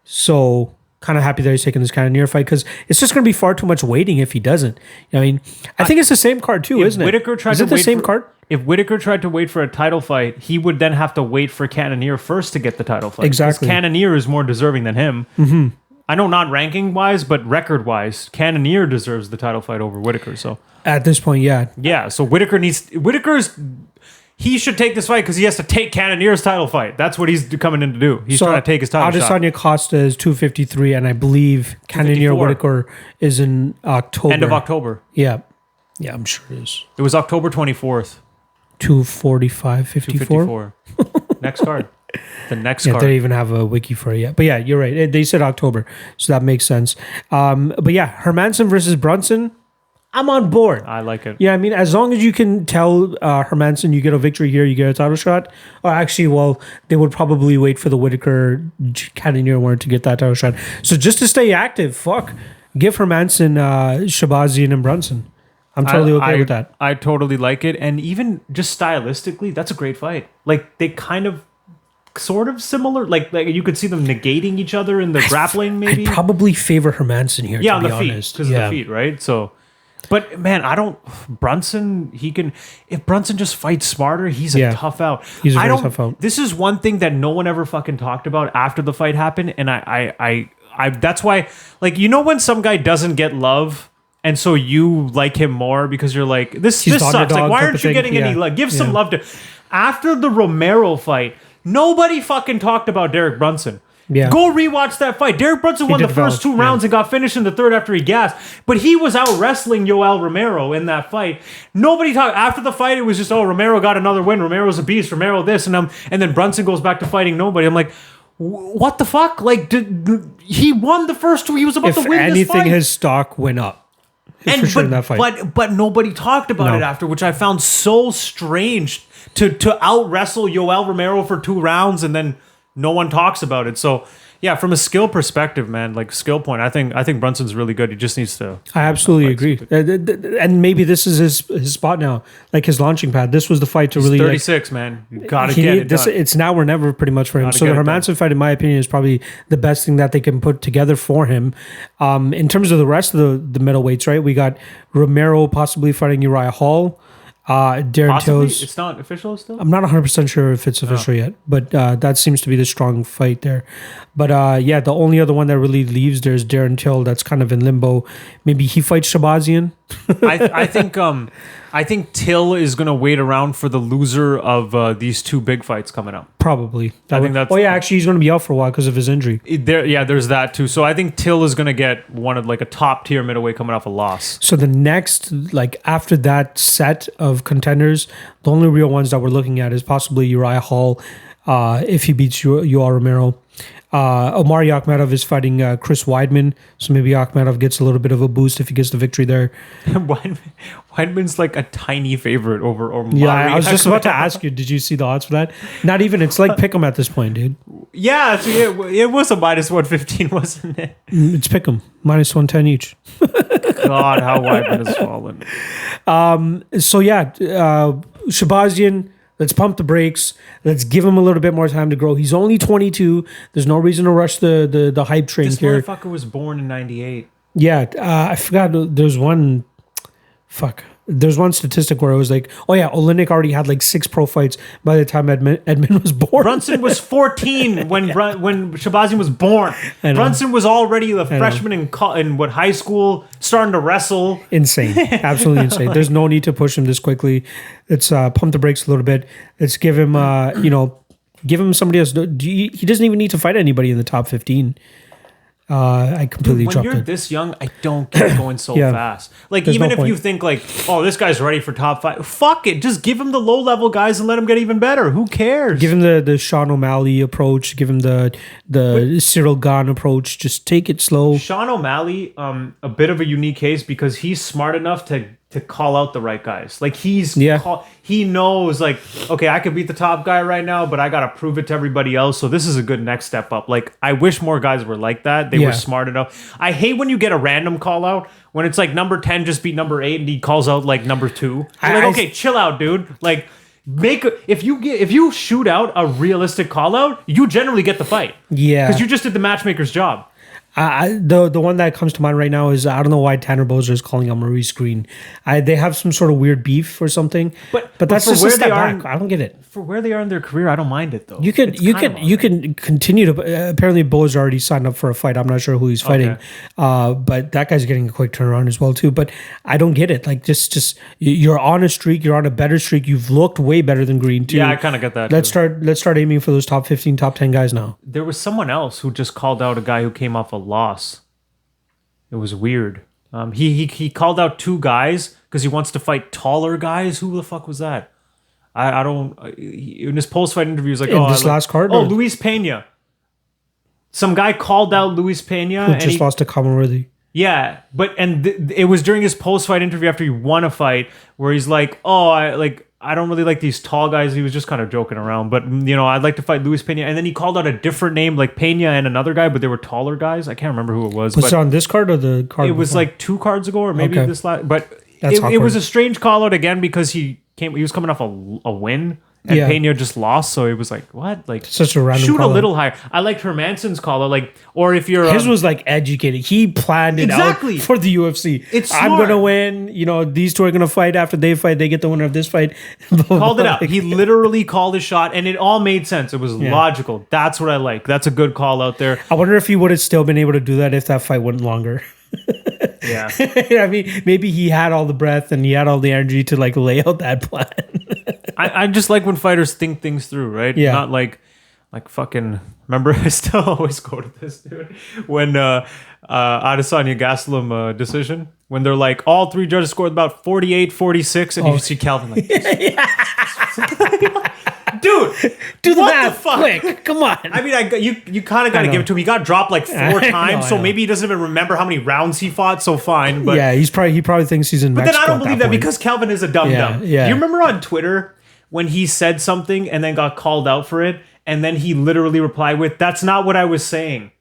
So kind of happy that he's taking this Cannonier fight because it's just going to be far too much waiting if he doesn't. I mean, I think it's the same card too, isn't it? Is it the same card? If Whitaker tried to wait for a title fight, he would then have to wait for Cannonier first to get the title fight. Exactly. Cannonier is more deserving than him. Mm-hmm. I know not ranking wise, but record wise, Cannonier deserves the title fight over Whitaker. So at this point, yeah. Yeah, so he should take this fight because he has to take Cannonier's title fight. That's what he's coming in to do. He's trying to take his title shot. Adesanya Costa is 253, and I believe Cannonier Whitaker is in October. End of October. Yeah. Yeah, I'm sure it is. It was October 24th. 245, 54? Next card. The next card. They don't even have a wiki for it yet. But yeah, you're right. They said October, so that makes sense. But yeah, Hermanson versus Brunson, I'm on board. I like it. Yeah, I mean, as long as you can tell Hermanson you get a victory here, you get a title shot. Or actually, well, they would probably wait for the Whitaker Cannonier one to get that title shot. So just to stay active, give Hermanson, Shahbazyan, and Brunson. I'm totally okay with that. I totally like it. And even just stylistically, that's a great fight. Like, they kind of sort of similar. Like you could see them negating each other in the grappling, maybe. I'd probably favor Hermanson here, on the feet. Because of the feet, right? So, but man, Brunson, if Brunson just fights smarter, he's a tough out. He's a very tough out. This is one thing that no one ever fucking talked about after the fight happened. And I that's why, like, when some guy doesn't get love, and so you like him more because you're like, this sucks. Like, why aren't you getting any love? Give some love to... After the Romero fight, nobody fucking talked about Derek Brunson. Yeah. Go rewatch that fight. Derek Brunson won the first 2 rounds and got finished in the third after he gassed. But he was out wrestling Yoel Romero in that fight. Nobody talked. After the fight, it was just, oh, Romero got another win. Romero's a beast. Romero this. And then Brunson goes back to fighting nobody. I'm like, what the fuck? Like, he won the first 2. He was about to win this fight. If anything, his stock went up. For sure in that fight. But nobody talked about it after, which I found so strange to out wrestle Yoel Romero for 2 rounds and then no one talks about it. So yeah, from a skill perspective, man, like skill point, I think Brunson's really good. He just needs to. I absolutely agree, and maybe this is his spot now, like his launching pad. This was the fight to really. 36, man. You gotta get it done. It's now or never, pretty much for him. So the Hermansson fight, in my opinion, is probably the best thing that they can put together for him. In terms of the rest of the middleweights, right? We got Romero possibly fighting Uriah Hall. Darren Till's. It's not official still? I'm not 100% sure if it's official yet, but that seems to be the strong fight there. But yeah, the only other one that really leaves there is Darren Till. That's kind of in limbo. Maybe he fights Shahbazyan. I think Till is going to wait around for the loser of these 2 big fights coming up. Probably. I think that's. Oh yeah, actually, he's going to be out for a while because of his injury. There's that too. So I think Till is going to get one of like a top tier middleweight coming off a loss. So the next, like after that set of contenders, the only real ones that we're looking at is possibly Uriah Hall, if he beats Yoel Romero. Omari Akhmedov is fighting Chris Weidman, so maybe Akhmedov gets a little bit of a boost if he gets the victory there. Weidman's like a tiny favorite over Omari. Yeah, I was just about to ask you, did you see the odds for that? Not even, it's like pick 'em at this point, dude. Yeah, it was a minus 115, wasn't it? It's pick 'em, minus 110 each. God, how Weidman has fallen. So yeah, Shahbazyan, let's pump the brakes. Let's give him a little bit more time to grow. He's only 22. There's no reason to rush the hype train here. This motherfucker was born in 98. Yeah, I forgot. There's one statistic where it was like, oh yeah, Oleinik already had like 6 pro fights by the time Edmund was born. Brunson was 14 when Shahbazyan was born. Brunson was already a freshman in high school, starting to wrestle. Insane, absolutely insane. There's no need to push him this quickly. Let's pump the brakes a little bit. Let's give him, give him somebody else. He doesn't even need to fight anybody in the top 15. I completely dropped it. When you're this young, I don't get going so fast. Like, there's even if you think like, oh, this guy's ready for top 5, fuck it. Just give him the low level guys and let him get even better. Who cares? Give him the Sean O'Malley approach. Give him the Cyril Gahn approach. Just take it slow. Sean O'Malley, a bit of a unique case because he's smart enough to call out the right guys. Like he knows like, okay, I could beat the top guy right now, but I got to prove it to everybody else. So this is a good next step up. Like I wish more guys were like that. They were smart enough. I hate when you get a random call out when it's like number 10 just beat number 8 and he calls out like number 2. You're like, okay, chill out, dude. Like if you shoot out a realistic call out, you generally get the fight. Yeah. Because you just did the matchmaker's job. The one that comes to mind right now is I don't know why Tanner Bozer is calling out Maurice Green. They have some sort of weird beef or something. But that's just a step back. I don't get it. For where they are in their career, I don't mind it though. You can continue to. Apparently, Bozer already signed up for a fight. I'm not sure who he's fighting, but that guy's getting a quick turnaround as well too. But I don't get it. Like just you're on a streak. You're on a better streak. You've looked way better than Green too. Yeah, I kind of get that. Let's start aiming for those top 15, top 10 guys now. There was someone else who just called out a guy who came off a loss. It was weird. He called out 2 guys because he wants to fight taller guys. Who the fuck was that? I don't. In his post-fight interview, he's like, last card. Luis Pena. Some guy called out Luis Pena who just lost to Commonworthy. Yeah, but it was during his post-fight interview after he won a fight where he's like, I don't really like these tall guys. He was just kind of joking around. But, I'd like to fight Luis Pena. And then he called out a different name, like Pena and another guy, but they were taller guys. I can't remember who it was. Was it on this card or the card? It was like 2 cards ago or maybe this last. But it was a strange call out again because he was coming off a win. And Pena just lost, so it was like, what? Like, such a random shoot call a little higher. I liked Hermansson's call out, like, or if you're his was like educated. He planned it out for the UFC. I'm gonna win. These 2 are gonna fight. After they fight, they get the winner of this fight. Called it out. He literally called his shot, and it all made sense. It was logical. That's what I like. That's a good call out there. I wonder if he would have still been able to do that if that fight went longer. Yeah. I mean, maybe he had all the breath and he had all the energy to like lay out that plan. I just like when fighters think things through, right? Yeah. Not like fucking. Remember, I still always go to this, dude. When Adesanya Gastelum decision, when they're like, all three judges scored about 48, 46, and you see Calvin like, dude, do the what math the fuck? quick. Come on. I mean, you kind of got to give it to him. He got dropped like 4 times, so maybe he doesn't even remember how many rounds he fought. So fine, but yeah, he probably thinks he's in but Mexico. then I don't believe that because Calvin is a dumb. Yeah. Do you remember on Twitter when he said something and then got called out for it, and then he literally replied with, "That's not what I was saying."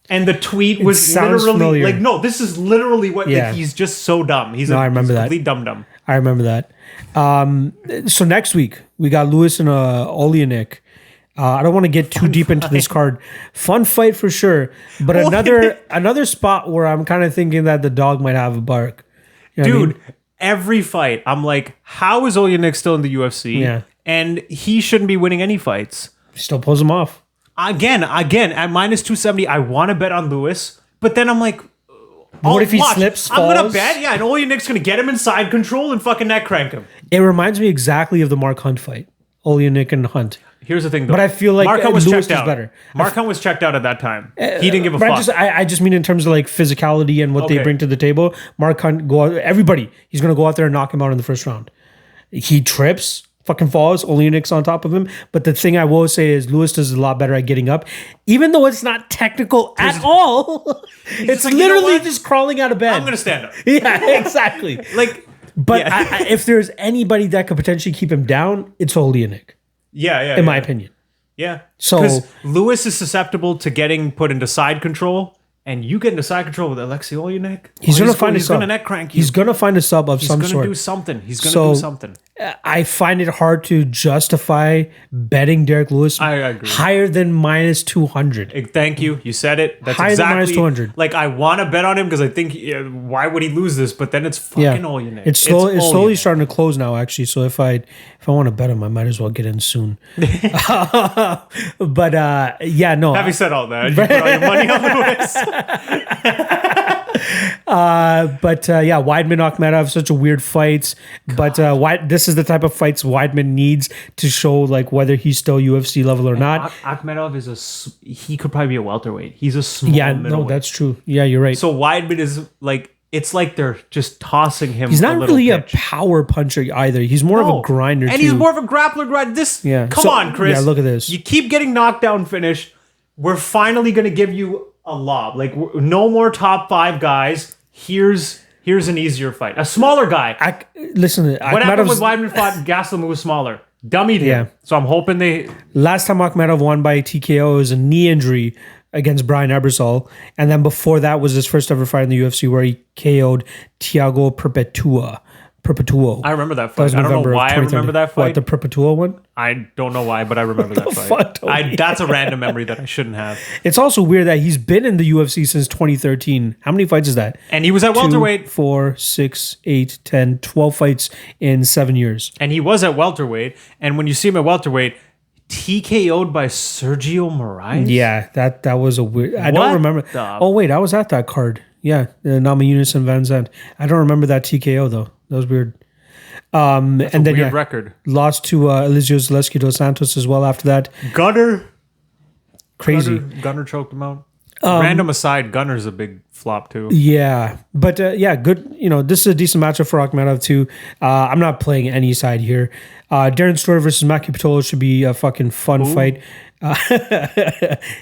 And the tweet was literally familiar. like, "No, this is literally what." Like, he's just so dumb. He's I remember that. Complete dumb. I remember that. So next week we got Lewis and Oleinik. I don't want to get too deep into this card. Fun fight for sure, but another spot where I'm kind of thinking that the dog might have a bark. You know what I mean? Every fight, I'm like, how is Oleinik still in the UFC? Yeah. And he shouldn't be winning any fights. Still pulls him off. Again, at minus 270, I want to bet on Lewis, but then I'm like, what if he slips, falls? I'm going to bet, and Oleinik's going to get him in side control and fucking neck crank him. It reminds me exactly of the Mark Hunt fight. Oleinik and Hunt. Here's the thing, though. But I feel like Mark Hunt was Lewis checked out. is better. Mark Hunt was checked out at that time. He didn't give a but fuck. I just mean in terms of like physicality and what they bring to the table. Mark Hunt he's going to go out there and knock him out in the first round. He trips, fucking falls, Oleinik's on top of him. But the thing I will say is Lewis does a lot better at getting up, even though it's not technical at all. It's like, literally just crawling out of bed. I'm going to stand up. Yeah, exactly. But if there's anybody that could potentially keep him down, it's Oleinik. In my opinion. Yeah. So because Lewis is susceptible to getting put into side control, and you get into side control with Alexei Oleinik. He's going to find a He's sub. going to neck crank you. He's going to find a sub of some sort. He's going to do something. He's going to do something. I find it hard to justify betting Derek Lewis I agree. higher than minus 200. Thank you. You said it. That's Higher than exactly minus 200. Like, I want to bet on him because I think, why would he lose this? But then it's fucking Oleinik. It's slowly starting to close now, actually. So if I want to bet him, I might as well get in soon. But no. Having said all that, you put all your money on Lewis. Weidman Akhmedov, such a weird fight. God. But this is the type of fights Weidman needs to show like whether he's still UFC level or not. Akhmedov he could probably be a welterweight. He's a small middleweight. No, that's true. Yeah, you're right. So Weidman is like, it's like they're just tossing him. He's not really a power puncher either. He's more of a grinder, and he's more of a grappler grinder. Come on, Chris. Yeah, look at this. You keep getting knocked down, finished. We're finally going to give you a lob. Like, no more top 5 guys. Here's an easier fight. A smaller guy. What happened when Weidman fought Gastelum, who was smaller? Dummied him. So I'm hoping Last time Akhmedov won by TKO was a knee injury against Brian Ebersol. And then before that was his first ever fight in the UFC where he KO'd Thiago Perpetuo. I remember that fight. I don't know why I remember that fight. What, the Perpetuo one? I don't know why, but I remember that fight. That's a random memory that I shouldn't have. It's also weird that he's been in the UFC since 2013. How many fights is that? And he was at welterweight. 2, 4, 6, 8, 10, 12 fights in 7 years. And he was at welterweight. And when you see him at welterweight, TKO'd by Sergio Moraes? Yeah, that was a weird... I don't remember... Oh, wait, I was at that card. Yeah, Namajunas and Van Zandt. I don't remember that TKO, though. That was weird. That's and a weird record. Lost to Eliseo Zaleski dos Santos as well after that. Gunner. Crazy. Gunner choked him out. Random aside, Gunner's a big flop too. Yeah. But good. This is a decent matchup for Akhmedov too. I'm not playing any side here. Darren Stewart versus Maki Pitolo should be a fucking fun fight.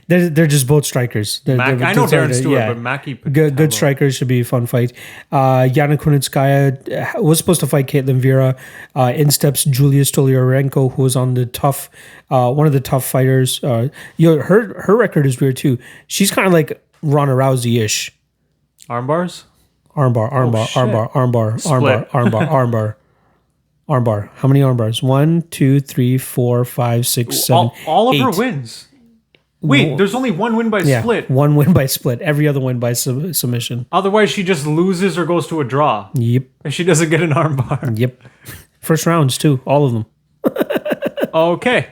They're just both strikers. I know Darren Stewart, but Maki Pitolo. Good strikers should be a fun fight. Yana Kunitskaya was supposed to fight Caitlin Vera. In steps Julia Stolyarenko, who was on the tough, one of the tough fighters. Her record is weird too. She's kind of like Ronda Rousey-ish. Armbars? Armbar. How many armbars? 1, 2, 3, 4, 5, 6, 7. All of 8. her wins. Wait, there's only one win by split. One win by split. Every other win by submission. Otherwise, she just loses or goes to a draw. Yep. And she doesn't get an armbar. Yep. First rounds too. All of them. Okay.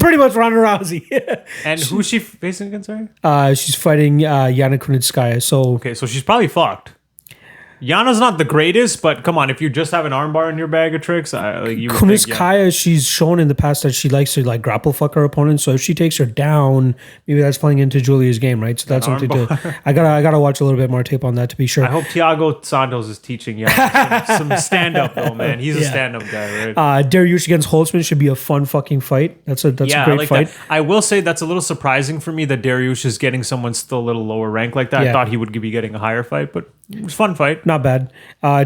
Pretty much Ronda Rousey. And who's she facing against her? She's fighting Yana Kunitskaya. So she's probably fucked. Yana's not the greatest, but come on, if you just have an armbar in your bag of tricks, you would think, Kaya, she's shown in the past that she likes to like grapple fuck her opponent. So if she takes her down, maybe that's playing into Julia's game, right? So that's something to. I gotta watch a little bit more tape on that to be sure. I hope Thiago Santos is teaching Yana some stand up though, man. He's a stand up guy, right? Dariush against Holtzman should be a fun fucking fight. That's a great fight. That. I will say that's a little surprising for me that Dariush is getting someone still a little lower rank like that. I thought he would be getting a higher fight, but it was a fun fight. Not bad.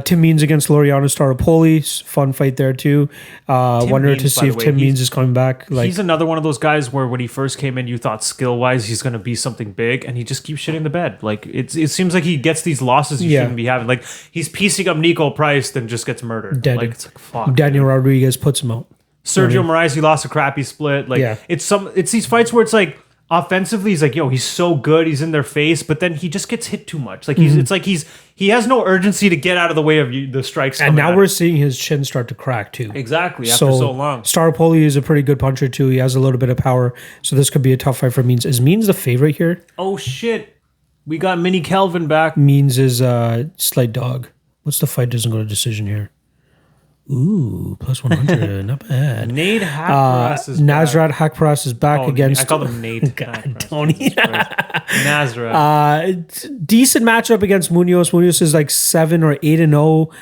Tim Means against Laureano Staropoli. Fun fight there too. Wonder to see if Tim Means is coming back. Like, he's another one of those guys where when he first came in, you thought skill wise he's going to be something big, and he just keeps shitting the bed. Like it seems like he gets these losses he shouldn't be having. Like he's piecing up Nico Price, then just gets murdered. Dead. Like it's like fuck. Daniel Rodriguez puts him out. Sergio Moraes, he lost a crappy split. Like it's these fights where it's like. Offensively, he's like, he's so good. He's in their face, but then he just gets hit too much. Like it's like he has no urgency to get out of the way of the strikes. And now we're seeing his chin start to crack too. Exactly, after so long. Staropoli is a pretty good puncher too. He has a little bit of power, so this could be a tough fight for Means. Is Means the favorite here? Oh shit, we got Mini Kelvin back. Means is slight dog. What's the fight doesn't go to decision here? Ooh, plus 100, not bad. Nate Hakparas is Nasrat Hakparas is back against. I call him Nate. God, Tony. Nasrat. Decent matchup against Munoz. Munoz is like 7 or 8-0.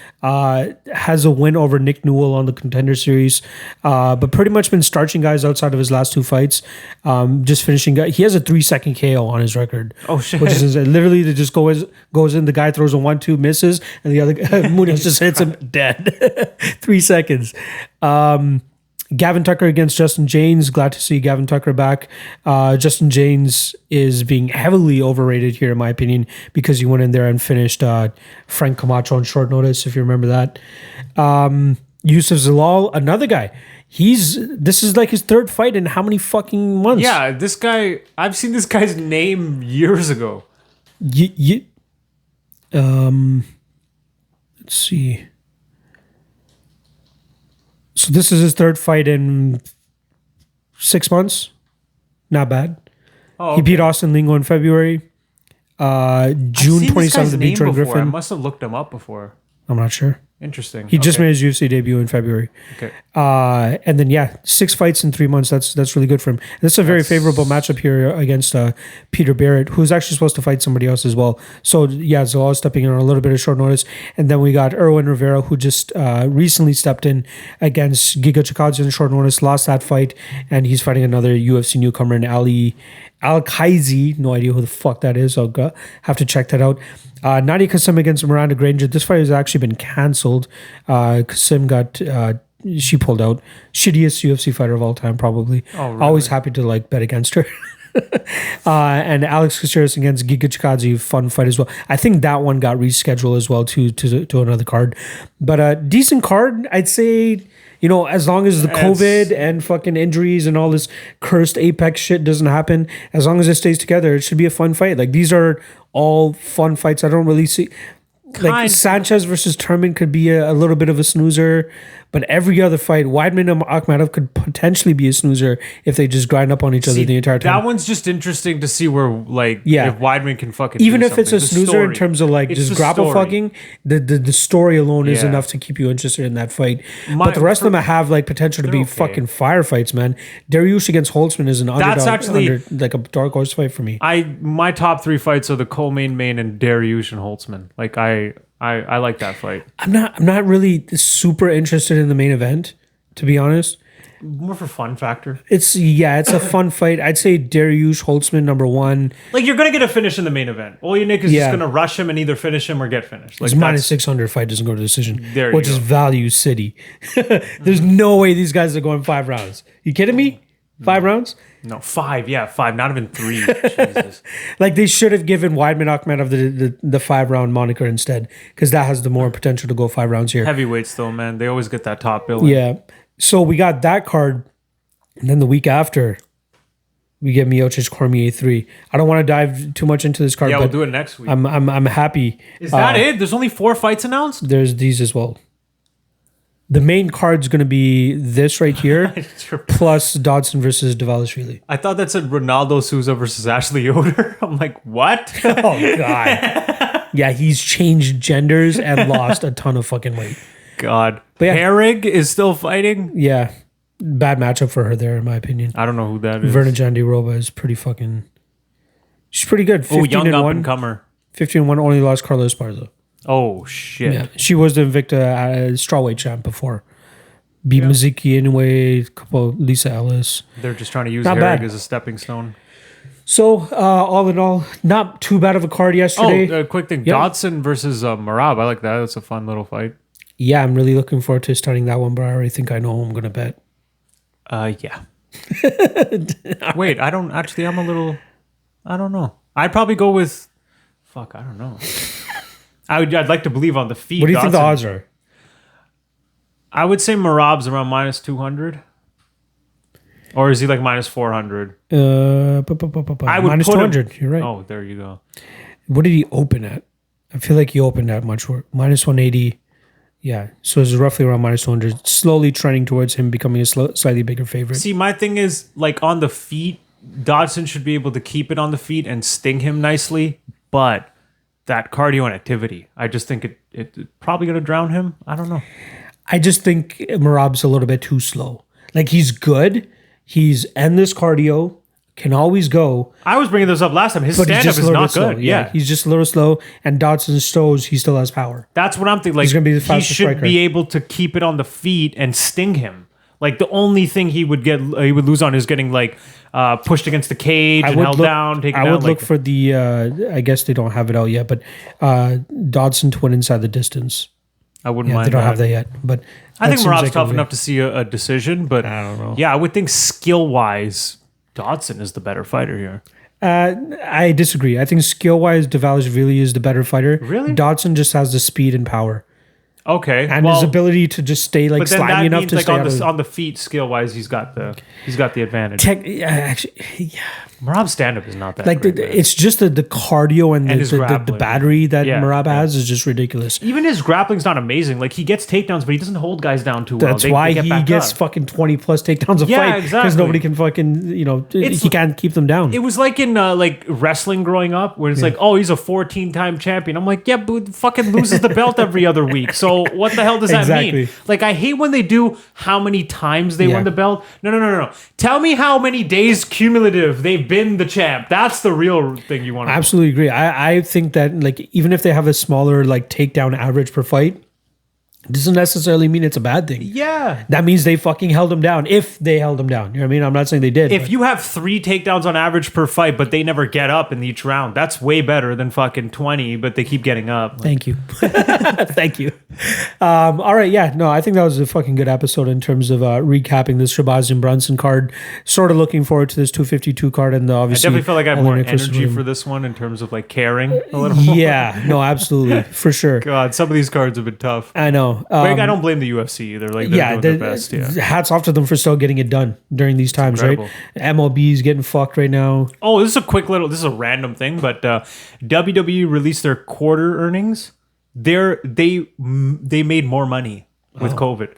Has a win over Nick Newell on the Contender Series, but pretty much been starching guys outside of his last 2 fights. Just finishing. He has a 3-second KO on his record. Oh shit! Which is literally to just goes in. The guy throws a 1-2, misses, and the other Munoz just hits him dead. 3 seconds. Gavin Tucker against Justin James. Glad to see Gavin Tucker back. Justin James is being heavily overrated here, in my opinion, because he went in there and finished Frank Camacho on short notice, if you remember that. Yusuf Zalal, another guy. This is like his 3rd fight in how many fucking months? Yeah, this guy, I've seen this guy's name years ago. Let's see. So this is his 3rd fight in 6 months. Not bad. Oh, okay. He beat Austin Lingo in February. June 27th, beat Jordan Griffin. I must have looked him up before. I'm not sure. Interesting. He just made his UFC debut in February. Okay. And then 6 fights in 3 months. That's really good for him. And this is a very favorable matchup here against Peter Barrett, who's actually supposed to fight somebody else as well. So Zalal stepping in on a little bit of short notice. And then we got Erwin Rivera, who just recently stepped in against Giga Chikadze in short notice, lost that fight, and he's fighting another UFC newcomer in Ali Al-Kaizi. No idea who the fuck that is. I'll have to check that out. Nadia Kasem against Miranda Granger. This fight has actually been canceled. Kasem she pulled out. Shittiest UFC fighter of all time, probably. Oh, really? Always happy to bet against her. And Alex Caceres against Giga Chikadze, fun fight as well. I think that one got rescheduled as well to another card. But a decent card, I'd say. As long as the COVID and fucking injuries and all this cursed Apex shit doesn't happen, as long as it stays together, it should be a fun fight. Like, these are all fun fights. I don't really see... Like, Sanchez versus Turman could be a little bit of a snoozer, but every other fight, Weidman and Akhmadov could potentially be a snoozer if they just grind up on each other the entire time. That one's just interesting to see where, if Weidman can fucking even if it's a snoozer in terms of just grapple fucking, the story alone is enough to keep you interested in that fight. But the rest of them have potential to be fucking firefights, man. Dariush against Holtzman is an underdog, like a dark horse fight for me. My top 3 fights are the co-main, and Dariush and Holtzman. Like I like that fight. I'm not really super interested in the main event, to be honest. More for fun factor. It's a fun fight. I'd say Dariush Holtzman number 1. Like, you're gonna get a finish in the main event. Oleinik is just gonna rush him and either finish him or get finished. Like, it's minus 600 fight doesn't go to decision, which is value city. There's no way these guys are going 5 rounds. You kidding me? 5 rounds? No, 5. Yeah, 5. Not even 3. Jesus. Like, they should have given Weidman Akhmadov the 5-round moniker instead, because that has the more potential to go 5 rounds here. Heavyweights, though, man. They always get that top billing. Yeah. So we got that card, and then the week after, we get Miocic Cormier 3. I don't want to dive too much into this card. Yeah, we'll do it next week. I'm happy. Is that it? There's only 4 fights announced? There's these as well. The main card's going to be this right here, plus Dodson versus Dvalishvili. I thought that said Ronaldo Souza versus Ashley Yoder. I'm like, what? Oh, God. Yeah, he's changed genders and lost a ton of fucking weight. God. But yeah. Herrig is still fighting? Yeah. Bad matchup for her there, in my opinion. I don't know who that is. Verna Jandiroba is pretty fucking... She's pretty good. 15 young and 1. up-and-comer. 15-1, only lost Carla Esparza. Oh, shit. Yeah, she was the Invicta strawweight champ before. Beat Miziki anyway, couple Lisa Ellis. They're just trying to use Not Herrig bad. as a stepping stone. So, all in all, not too bad of a card yesterday. Oh, quick thing. Yeah. Dodson versus Marab. I like that. That's a fun little fight. Yeah, I'm really looking forward to starting that one, but I already think I know who I'm going to bet. Yeah. Wait, I don't actually. I don't know. I'd probably go with. Fuck, I don't know. I'd like to believe on the feet. What do you Dodson. think the odds are? I would say Marab's around minus 200. Or is he like minus 400? I would minus put 200. You're right. Oh, there you go. What did he open at? I feel like he opened at much work. Minus 180. Yeah. So it's roughly around minus 200. Slowly trending towards him becoming a slightly bigger favorite. See, my thing is, like, on the feet, Dodson should be able to keep it on the feet and sting him nicely. But that cardio and activity, I just think it's probably going to drown him. I don't know. I just think Marab's a little bit too slow. Like, he's good. He's endless cardio. Can always go. I was bringing this up last time. His But he's stand-up just a is little not bit slow. good. Yeah. He's just a little slow. And Dodson shows he still has power. That's what I'm thinking. Like, He's gonna be the he fastest should striker. be able to keep it on the feet and sting him. Like, the only thing he would lose on is getting, like, pushed against the cage and held down, taken down. I would look for the, I guess they don't have it out yet, but Dodson to win inside the distance. I wouldn't Yeah, mind they don't that. have that yet. But I think seems Marab's like tough a- enough to see a decision, but I don't know. Yeah, I would think skill-wise, Dodson is the better fighter here. I disagree. I think skill-wise, Dvalishvili is the better fighter. Really? Dodson just has the speed and power. Okay, And his ability to just stay like but then slimy that enough means to like stay out of on the feet skill-wise, he's got the advantage. actually, yeah. Marab's stand-up is not that Like great, man. it's just the cardio and his the grappling. battery that Yeah, Marab has is just ridiculous. Even his grappling's not amazing. Like, he gets takedowns, but he doesn't hold guys down too well. That's They why get he back gets up. fucking 20 plus takedowns a Yeah, fight because exactly. nobody can fucking It's- he can't keep them down. It was like in like wrestling growing up, where it's like, oh, he's a 14-time champion. I'm like, yeah, but fucking loses the belt every other week. So what the hell does that Exactly. mean? Like, I hate when they do how many times they won the belt. No. Tell me how many days cumulative they've been the champ. That's the real thing you want to. Absolutely agree. I think that like even if they have a smaller like takedown average per fight, doesn't necessarily mean it's a bad thing. Yeah. That means they fucking held him down. If they held him down, you know what I mean. I'm not saying they did. If but- you have 3 takedowns on average per fight, but they never get up in each round, that's way better than fucking 20, but they keep getting up. Thank you. Thank you. All right. Yeah. No, I think that was a fucking good episode in terms of recapping this Shahbazyan Brunson card. Sort of looking forward to this 252 card and the I obviously. definitely feel like I have more Oleinik versus energy William. for this one in terms of like caring a little more. Yeah. No, absolutely. For sure. God, some of these cards have been tough. I know. Like, I don't blame the UFC either. Like, they're doing their best. Yeah. Hats off to them for still getting it done during these times, right? incredible. MLB is getting fucked right now. Oh, this is a random thing, but WWE released their quarter earnings. They made more money with COVID.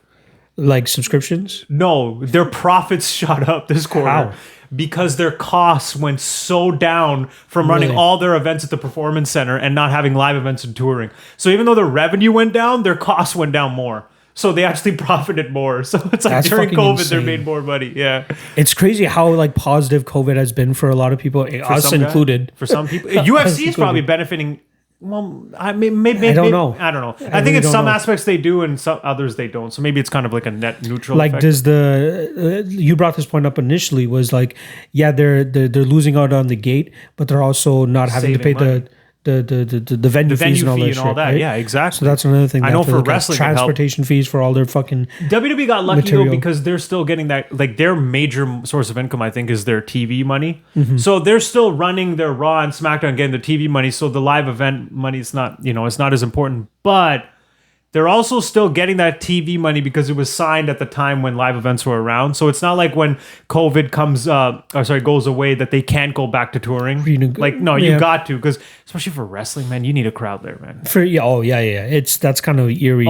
Like subscriptions. No, their profits shot up this quarter. How? Because their costs went so down from running Really? all their events at the Performance Center and not having live events and touring. So even though their revenue went down, their costs went down more. So they actually profited more. So it's like That's during fucking COVID, insane. they made more money. Yeah. It's crazy how like positive COVID has been for a lot of people, us some guy- included. For some people, UFC is probably benefiting. Well, maybe I don't know. I don't know. I I think really in don't some know. aspects they do, and some others they don't. So maybe it's kind of like a net neutral. Like, effect. does the you brought this point up initially was like, yeah, they're losing out on the gate, but they're also not having to pay Saving money. the venue fees and all that shit. Right? Yeah, exactly. So that's another thing. I they know have to for look at. wrestling, it helped. transportation fees for all their fucking. WWE got lucky material. though because they're still getting that. Like, their major source of income, I think, is their TV money. Mm-hmm. So they're still running their Raw and SmackDown, getting the TV money. So the live event money is not, it's not as important. But they're also still getting that TV money because it was signed at the time when live events were around. So it's not like when COVID goes away that they can't go back to touring. Like, no, you got to, because especially for wrestling, man, you need a crowd there, man. That's kind of eerie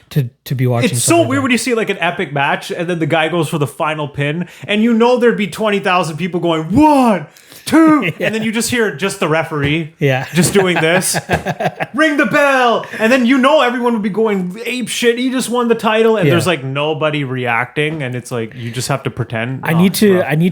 to be watching. It's so weird when you see like an epic match and then the guy goes for the final pin and you know there'd be 20,000 people going 1, 2, and then you just hear just the referee just doing this. Ring the bell. And then you know everyone would be going ape shit. He just won the title and there's like nobody reacting and it's like you just have to pretend. I need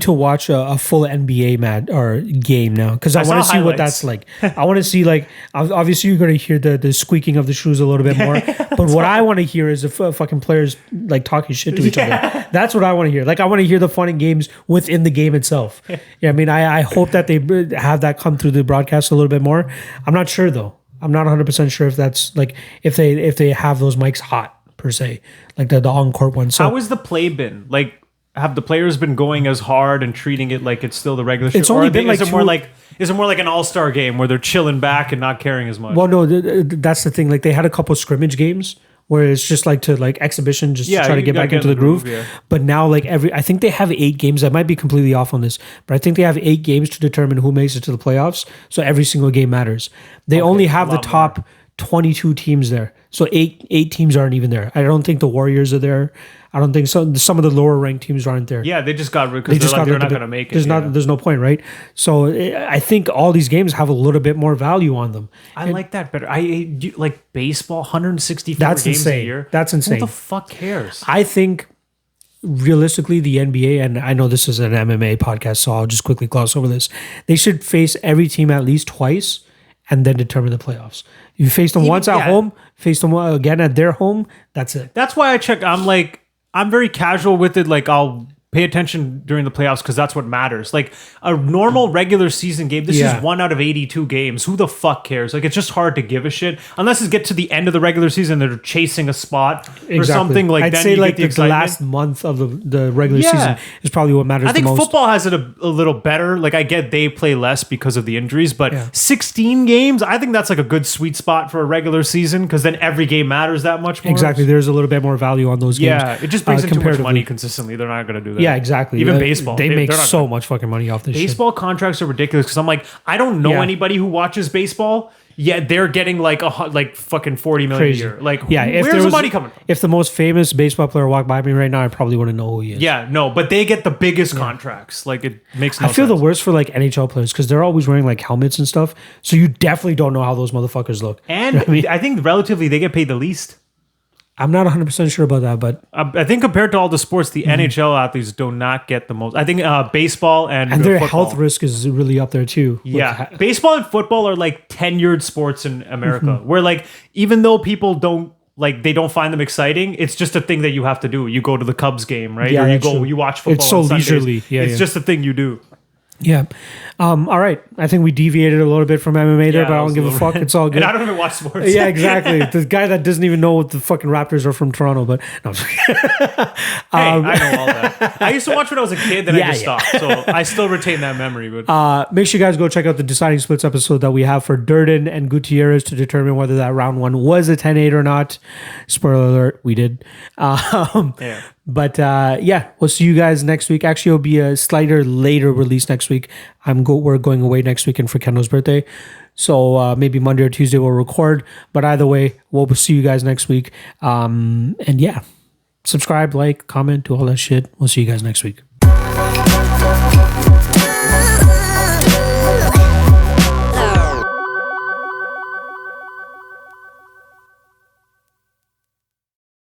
to watch a full NBA match or game now because I want to see what that's like. I want to see like obviously you're going to hear the squeaking of the shoes a little bit more, but what I want to hear is the fucking players like talking shit to each other. That's what I want to hear. Like I want to hear the fun and games within the game itself. Yeah, I mean I hope that they have that come through the broadcast a little bit more. I'm not sure though. I'm not 100% sure if that's like if they have those mics hot per se, like the on-court one. So how has the play been? Like have the players been going as hard and treating it like it's still the regular it's show? only been like is it more like an all-star game where they're chilling back and not caring as much? Well, no, that's the thing. Like they had a couple scrimmage games where it's just like to like exhibition, just to try to get back into the groove. But now like I think they have 8 games. I might be completely off on this, but I think they have 8 games to determine who makes it to the playoffs. So every single game matters. They only have the top 22 teams there. So eight teams aren't even there. I don't think the Warriors are there. I don't think so. Some of the lower ranked teams aren't there. Yeah, they just got rid because they're not going to make it. There's no point, right? So I think all these games have a little bit more value on them. I like that better. I like baseball, 164 games insane. A year. That's insane. Who the fuck cares? I think realistically, the NBA, and I know this is an MMA podcast, so I'll just quickly gloss over this. They should face every team at least twice and then determine the playoffs. You face them once at home, face them again at their home. That's it. That's why I check. I'm very casual with it. Like I'll pay attention during the playoffs because that's what matters. Like a normal regular season game, this is 1 out of 82 games. Who the fuck cares? Like it's just hard to give a shit unless it get to the end of the regular season. They're chasing a spot or something like that. I'd say like the last month of the regular season is probably what matters. I think the most. Football has it a little better. Like I get they play less because of the injuries, but 16 games, I think that's like a good sweet spot for a regular season because then every game matters that much more. Exactly. There's a little bit more value on those games. Yeah, it just brings in too much money consistently. They're not going to do that. Yeah, exactly. Even baseball. They make so much fucking money off this baseball contracts are ridiculous because I'm like, I don't know anybody who watches baseball, yet they're getting like fucking 40 million a year. Like, where's the money coming from? If the most famous baseball player walked by me right now, I probably wouldn't know who he is. Yeah, no, but they get the biggest contracts. Like, it makes no sense. I feel the worst for like NHL players because they're always wearing like helmets and stuff. So you definitely don't know how those motherfuckers look. And you know I think relatively they get paid the least. I'm not 100% sure about that, but I think compared to all the sports, the NHL athletes do not get the most. I think baseball and their football. Health risk is really up there too. Yeah, baseball and football are like tenured sports in America, where like even though people don't like they don't find them exciting, it's just a thing that you have to do. You go to the Cubs game, right? Yeah, or you watch football. It's so on Sundays. leisurely. Yeah, it's just a thing you do. Yeah. All right. I think we deviated a little bit from MMA there, but I don't give a fuck. It's all good. And I don't even watch sports. Yeah, exactly. The guy that doesn't even know what the fucking Raptors are from Toronto, but no. Hey, I know all that. I used to watch when I was a kid, then I just stopped. So I still retain that memory. But make sure you guys go check out the Deciding Splits episode that we have for Darren and Gutierrez to determine whether that round 1 was a 10-8 or not. Spoiler alert, we did. But we'll see you guys next week. Actually, it'll be a slighter later release next week. We're going away next weekend for Kendall's birthday. So maybe Monday or Tuesday we'll record. But either way, we'll see you guys next week. And subscribe, like, comment, do all that shit. We'll see you guys next week.